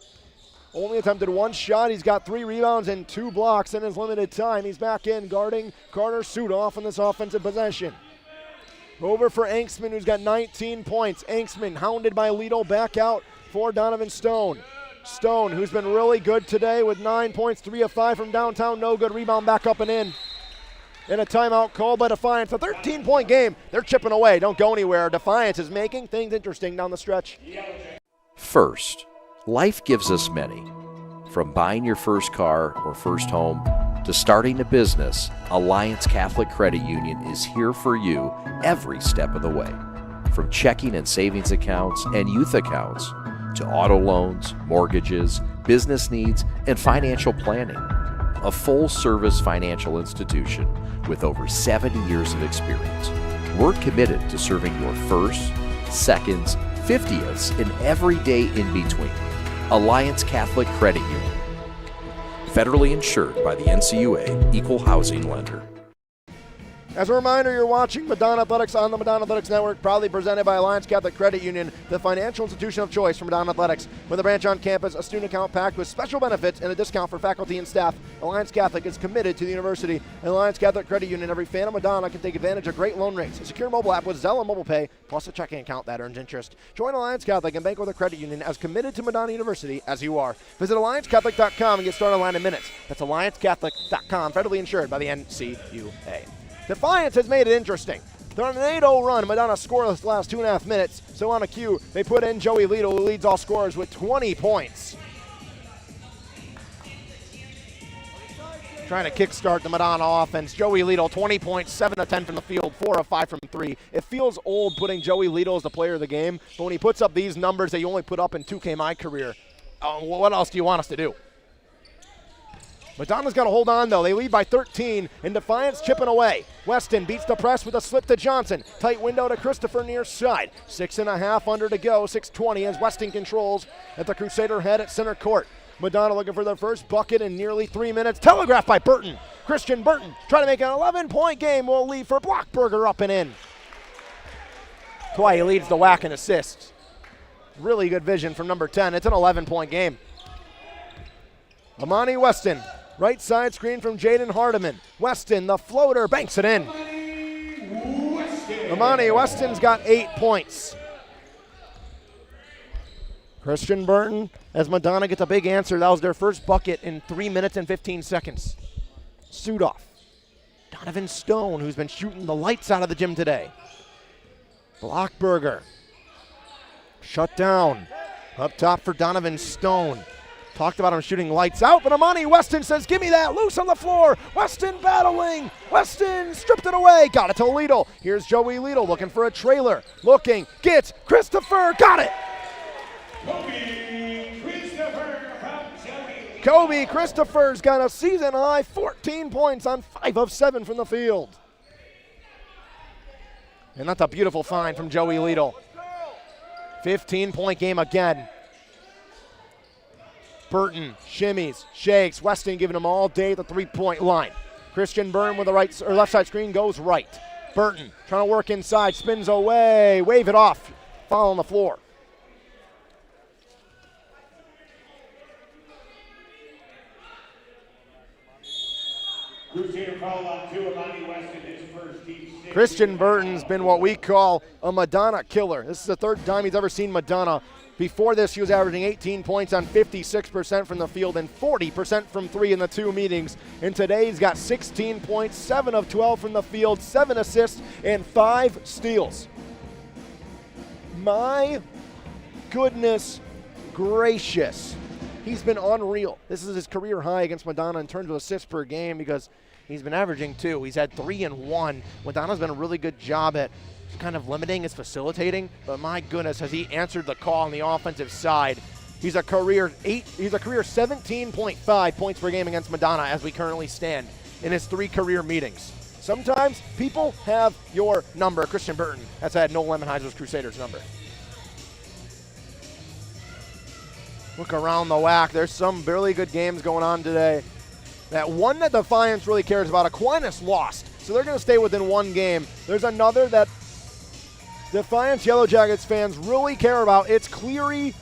only attempted 1 shot. He's got 3 rebounds and 2 blocks in his limited time. He's back in guarding Carter Sudoff in this offensive possession. Over for Angstman, who's got 19 points. Angstman hounded by Liedel, back out for Donovan Stone. Stone, who's been really good today with 9 points, 3 of 5 from downtown. No good. Rebound back up and in. And a timeout called by Defiance. A 13-point game. They're chipping away. Don't go anywhere. Defiance is making things interesting down the stretch. First, life gives us many. From buying your first car or first home to starting a business, Alliance Catholic Credit Union is here for you every step of the way. From checking and savings accounts and youth accounts to auto loans, mortgages, business needs, and financial planning. A full-service financial institution with over 70 years of experience. We're committed to serving your first, seconds, 50ths, and every day in between. Alliance Catholic Credit Union. Federally insured by the NCUA, Equal Housing Lender. As a reminder, you're watching Madonna Athletics on the Madonna Athletics Network, proudly presented by Alliance Catholic Credit Union, the financial institution of choice for Madonna Athletics. With a branch on campus, a student account packed with special benefits, and a discount for faculty and staff, Alliance Catholic is committed to the university. And Alliance Catholic Credit Union, every fan of Madonna can take advantage of great loan rates. A secure mobile app with Zelle and Mobile Pay, plus a checking account that earns interest. Join Alliance Catholic and bank with a credit union as committed to Madonna University as you are. Visit AllianceCatholic.com and get started online in minutes. That's AllianceCatholic.com, federally insured by the NCUA. Defiance has made it interesting. They're on an 8-0 run. Madonna scoreless the last 2.5 minutes. So on a cue, they put in Joey Liedel, who leads all scorers with 20 points. Trying to kickstart the Madonna offense. Joey Liedel, 20 points, 7 of 10 from the field, 4 of 5 from 3. It feels old putting Joey Liedel as the player of the game, but when he puts up these numbers that you only put up in 2K My career, what else do you want us to do? Madonna's got to hold on, though. They lead by 13, and Defiance chipping away. Weston beats the press with a slip to Johnson. Tight window to Christopher near side. 6.5 under to go, 6:20 as Weston controls at the Crusader head at center court. Madonna looking for their first bucket in nearly 3 minutes. Telegraphed by Burton. Christian Burton trying to make an 11-point game. Will lead for Blockberger up and in. That's why he leads the WAC in assists. Really good vision from number 10. It's an 11-point game. Amani Weston. Right side screen from Jaden Hardiman. Weston, the floater, banks it in. Amani Weston's got 8 points. Christian Burton, as Madonna gets a big answer. That was their first bucket in 3 minutes and 15 seconds. Sudoff. Donovan Stone, who's been shooting the lights out of the gym today. Blockberger. Shut down. Up top for Donovan Stone. Talked about him shooting lights out, but Amani Weston says, give me that, loose on the floor. Weston battling. Weston stripped it away, got it to Lidl. Here's Joey Lidl looking for a trailer. Looking, gets Christopher, got it. Kobe Christopher's got a season high 14 points on 5 of 7 from the field. And that's a beautiful find from Joey Lidl. 15-point game again. Burton shimmies, shakes. Weston giving him all day at the three-point line. Christian Byrne with the right or left side screen goes right. Burton trying to work inside, spins away, wave it off. Foul on the floor. Crusader foul on 2, Amani Weston, his first team. Christian Burton's been what we call a Madonna killer. This is the third time he's ever seen Madonna. Before this, he was averaging 18 points on 56% from the field and 40% from 3 in the 2 meetings. And today he's got 16 points, 7 of 12 from the field, 7 assists, and 5 steals. My goodness gracious. He's been unreal. This is his career high against Madonna in terms of assists per game because he's been averaging 2. He's had 3 and 1. Madonna's done a really good job at kind of limiting his facilitating, but my goodness, has he answered the call on the offensive side. He's a career 17.5 points per game against Madonna as we currently stand in his 3 career meetings. Sometimes people have your number. Christian Burton has had Noel Lemonheiser's Crusaders number. Look around the WAC. There's some really good games going on today. That one that Defiance really cares about, Aquinas lost, so they're going to stay within 1 game. There's another that Defiance Yellow Jackets fans really care about. It's Cleary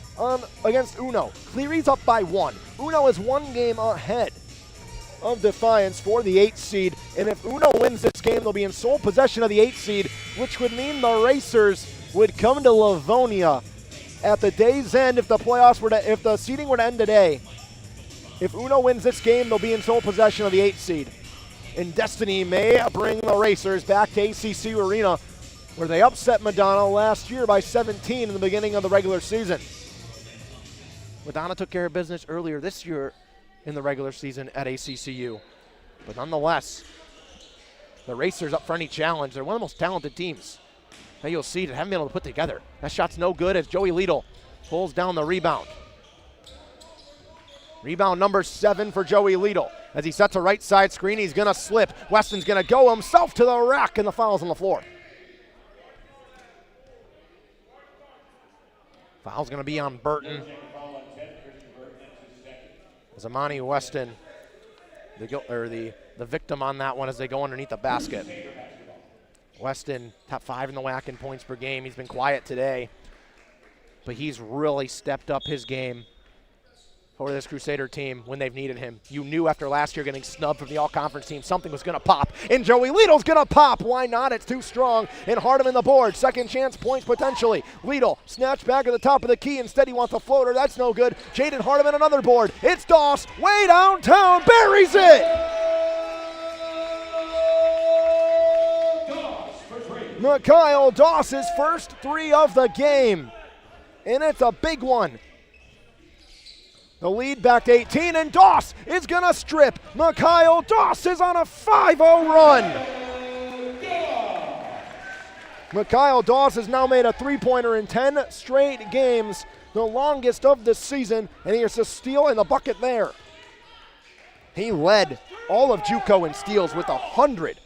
against Uno. Cleary's up by 1. Uno is 1 game ahead of Defiance for the 8th seed, and if Uno wins this game, they'll be in sole possession of the 8th seed, which would mean the Racers would come to Livonia at the day's end if if the seeding were to end today. If Uno wins this game, they'll be in sole possession of the 8th seed. And destiny may bring the Racers back to ACC Arena, where they upset Madonna last year by 17 in the beginning of the regular season. Madonna took care of business earlier this year in the regular season at ACCU. But nonetheless, the Racers up for any challenge. They're one of the most talented teams that you'll see that haven't been able to put together. That shot's no good as Joey Lidl pulls down the rebound. Rebound number 7 for Joey Lidl. As he sets a right side screen, he's going to slip. Weston's going to go himself to the rack, and the foul's on the floor. Foul's going to be on Burton. As Amani Weston, the victim on that one as they go underneath the basket. Weston, top 5 in the WAC in points per game. He's been quiet today, but he's really stepped up his game for this Crusader team when they've needed him. You knew after last year getting snubbed from the all-conference team, something was going to pop. And Joey Lidl's going to pop. Why not? It's too strong. And Hardeman the board. Second chance points potentially. Lidl snatched back at the top of the key. Instead, he wants a floater. That's no good. Jaden Hardeman another board. It's Doss way downtown. Buries it. Mikhail Doss's first 3 of the game. And it's a big one. The lead back to 18, and Doss is going to strip. Mikhail Doss is on a 5-0 run. Mikhail Doss has now made a 3-pointer in 10 straight games, the longest of the season, and here's a steal in the bucket there. He led all of JUCO in steals with 100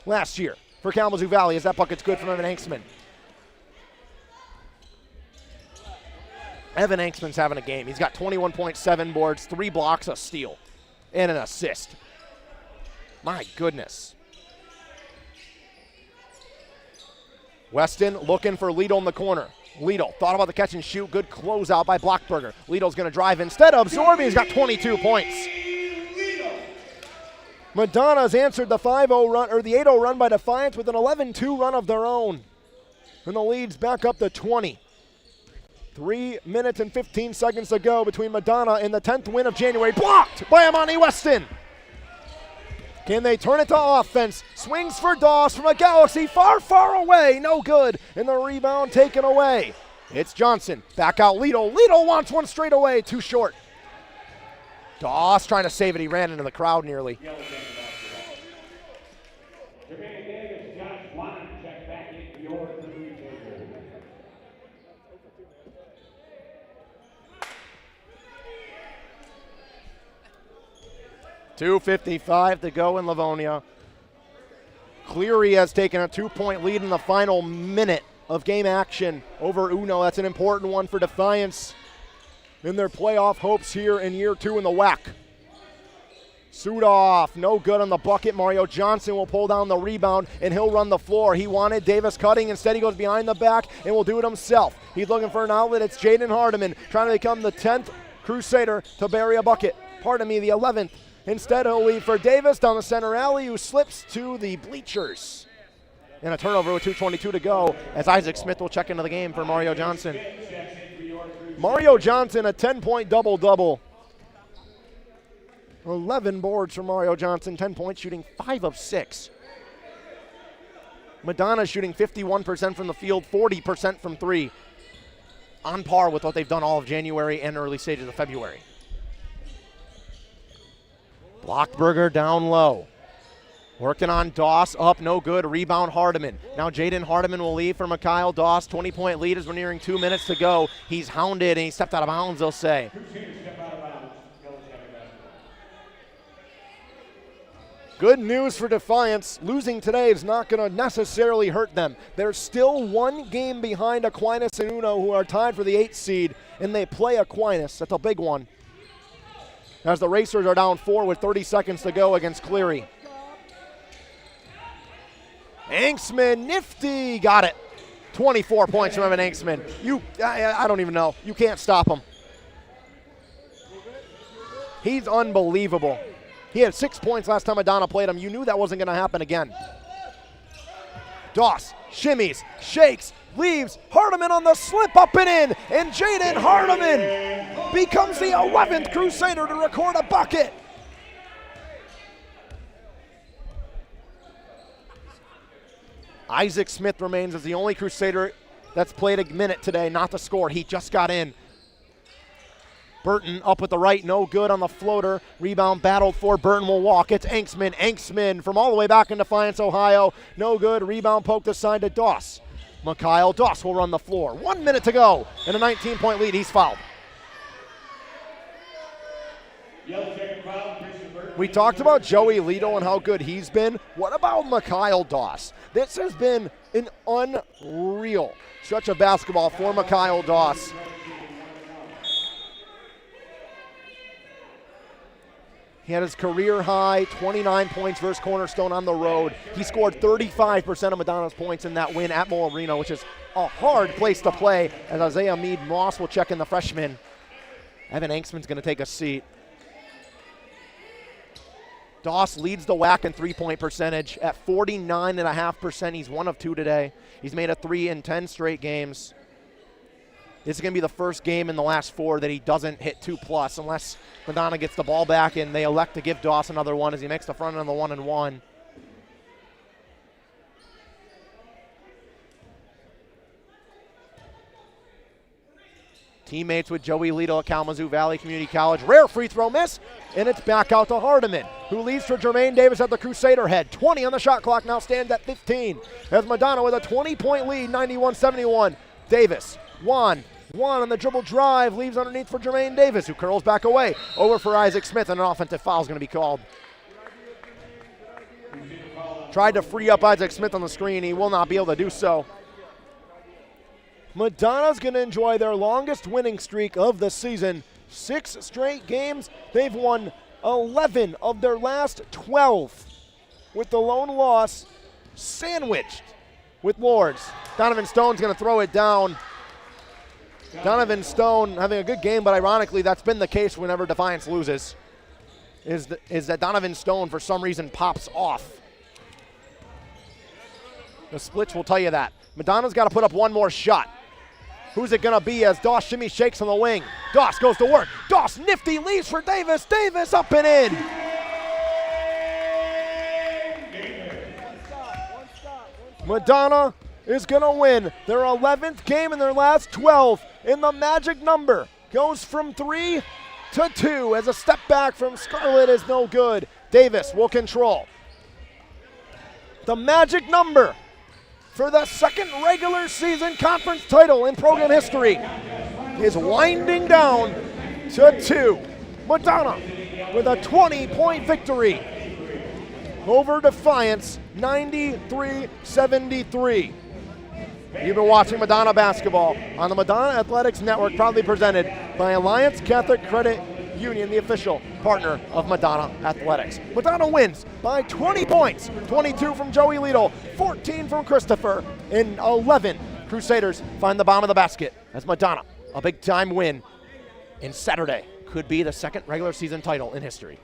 last year for Kalamazoo Valley, as that bucket's good from Evan Hanksman. Evan Hanksman's having a game. He's got 21.7 boards, 3 blocks, a steal, and an assist. My goodness. Weston looking for Lidl in the corner. Lidl thought about the catch and shoot. Good closeout by Blockberger. Lidl's going to drive instead of absorbing. He's got 22 points. Madonna's answered the 5-0 run, or the 8-0 run by Defiance with an 11-2 run of their own. And the lead's back up to 20. 3 minutes and 15 seconds to go between Madonna and the 10th win of January. Blocked by Amani Weston. Can they turn it to offense? Swings for Doss from a galaxy far, far away. No good. And the rebound taken away. It's Johnson. Back out Lidl. Lidl wants one straight away. Too short. Doss trying to save it. He ran into the crowd nearly. .255 to go in Livonia. Cleary has taken a 2-point lead in the final minute of game action over Uno. That's an important one for Defiance in their playoff hopes here in year 2 in the WAC. Sudoff, no good on the bucket. Mario Johnson will pull down the rebound, and he'll run the floor. He wanted Davis cutting. Instead, he goes behind the back and will do it himself. He's looking for an outlet. It's Jaden Hardiman trying to become the 10th Crusader to bury a bucket. Pardon me, the 11th. Instead, he'll leave for Davis down the center alley, who slips to the bleachers. And a turnover with 2:22 to go as Isaac Smith will check into the game for Mario Johnson. Mario Johnson, a 10-point double-double. 11 boards for Mario Johnson, 10 points, shooting 5 of 6. Madonna shooting 51% from the field, 40% from 3. On par with what they've done all of January and early stages of February. Blockberger down low. Working on Doss, up, no good. Rebound Hardiman. Now Jaden Hardiman will leave for Mikhail Doss. 20-point lead as we're nearing 2 minutes to go. He's hounded and he stepped out of bounds, they'll say. Good news for Defiance. Losing today is not going to necessarily hurt them. They're still 1 game behind Aquinas and Uno, who are tied for the 8th seed, and they play Aquinas. That's a big one. As the Racers are down 4 with 30 seconds to go against Cleary. Anksman, nifty, got it. 24 points from Evan Anksman. I don't even know. You can't stop him. He's unbelievable. He had 6 points last time Madonna played him. You knew that wasn't going to happen again. Doss shimmies, shakes, leaves. Hardiman on the slip, up and in. And Jaden Hardiman becomes the 11th Crusader to record a bucket. Isaac Smith remains as the only Crusader that's played a minute today, not to score. He just got in. Burton up with the right, no good on the floater. Rebound battled for. Burton will walk. It's Anksman. Anksman from all the way back in Defiance, Ohio. No good. Rebound poked aside to Doss. Mikhail Doss will run the floor. 1 minute to go in a 19-point lead. He's fouled. We talked about Joey Lito and how good he's been. What about Mikhail Doss? This has been an unreal stretch of basketball for Mikhail Doss. He had his career high, 29 points versus Cornerstone on the road. He scored 35% of Madonna's points in that win at Mo Arena, which is a hard place to play, as Isaiah Mead-Moss will check in the freshman. Evan Anksman's going to take a seat. Doss leads the WAC in three-point percentage at 49.5%. He's 1 of 2 today. He's made a 3 in 10 straight games. This is going to be the first game in the last 4 that he doesn't hit 2+ unless Madonna gets the ball back and they elect to give Doss another one as he makes the front end on the 1-and-1. Teammates with Joey Lito at Kalamazoo Valley Community College. Rare free throw miss, and it's back out to Hardiman, who leads for Jermaine Davis at the Crusader head. 20 on the shot clock, now stands at 15. As Madonna with a 20-point lead, 91-71. Davis, Juan on the dribble drive, leaves underneath for Jermaine Davis, who curls back away. Over for Isaac Smith, and an offensive foul is going to be called. Tried to free up Isaac Smith on the screen. He will not be able to do so. Madonna's going to enjoy their longest winning streak of the season. 6 straight games. They've won 11 of their last 12, with the lone loss sandwiched with Lords. Donovan Stone's going to throw it down. Donovan Stone having a good game, but ironically that's been the case whenever Defiance loses, is that Donovan Stone for some reason pops off. The splits will tell you that. Madonna's got to put up one more shot. Who's it going to be as Doss shimmy shakes on the wing? Doss goes to work. Doss nifty leaves for Davis. Davis up and in. Madonna is going to win their 11th game in their last 12. And the magic number goes from 3 20-2 as a step back from Scarlett is no good. Davis will control. The magic number for the second regular season conference title in program history is winding down to 2. Madonna with a 20-point victory over Defiance, 93-73. You've been watching Madonna basketball on the Madonna Athletics Network, proudly presented by Alliance Catholic Credit Union, the official partner of Madonna Athletics. Madonna wins by 20 points, 22 from Joey Lidl, 14 from Christopher, and 11 Crusaders find the bottom of the basket as Madonna, a big-time win, and Saturday could be the second regular season title in history.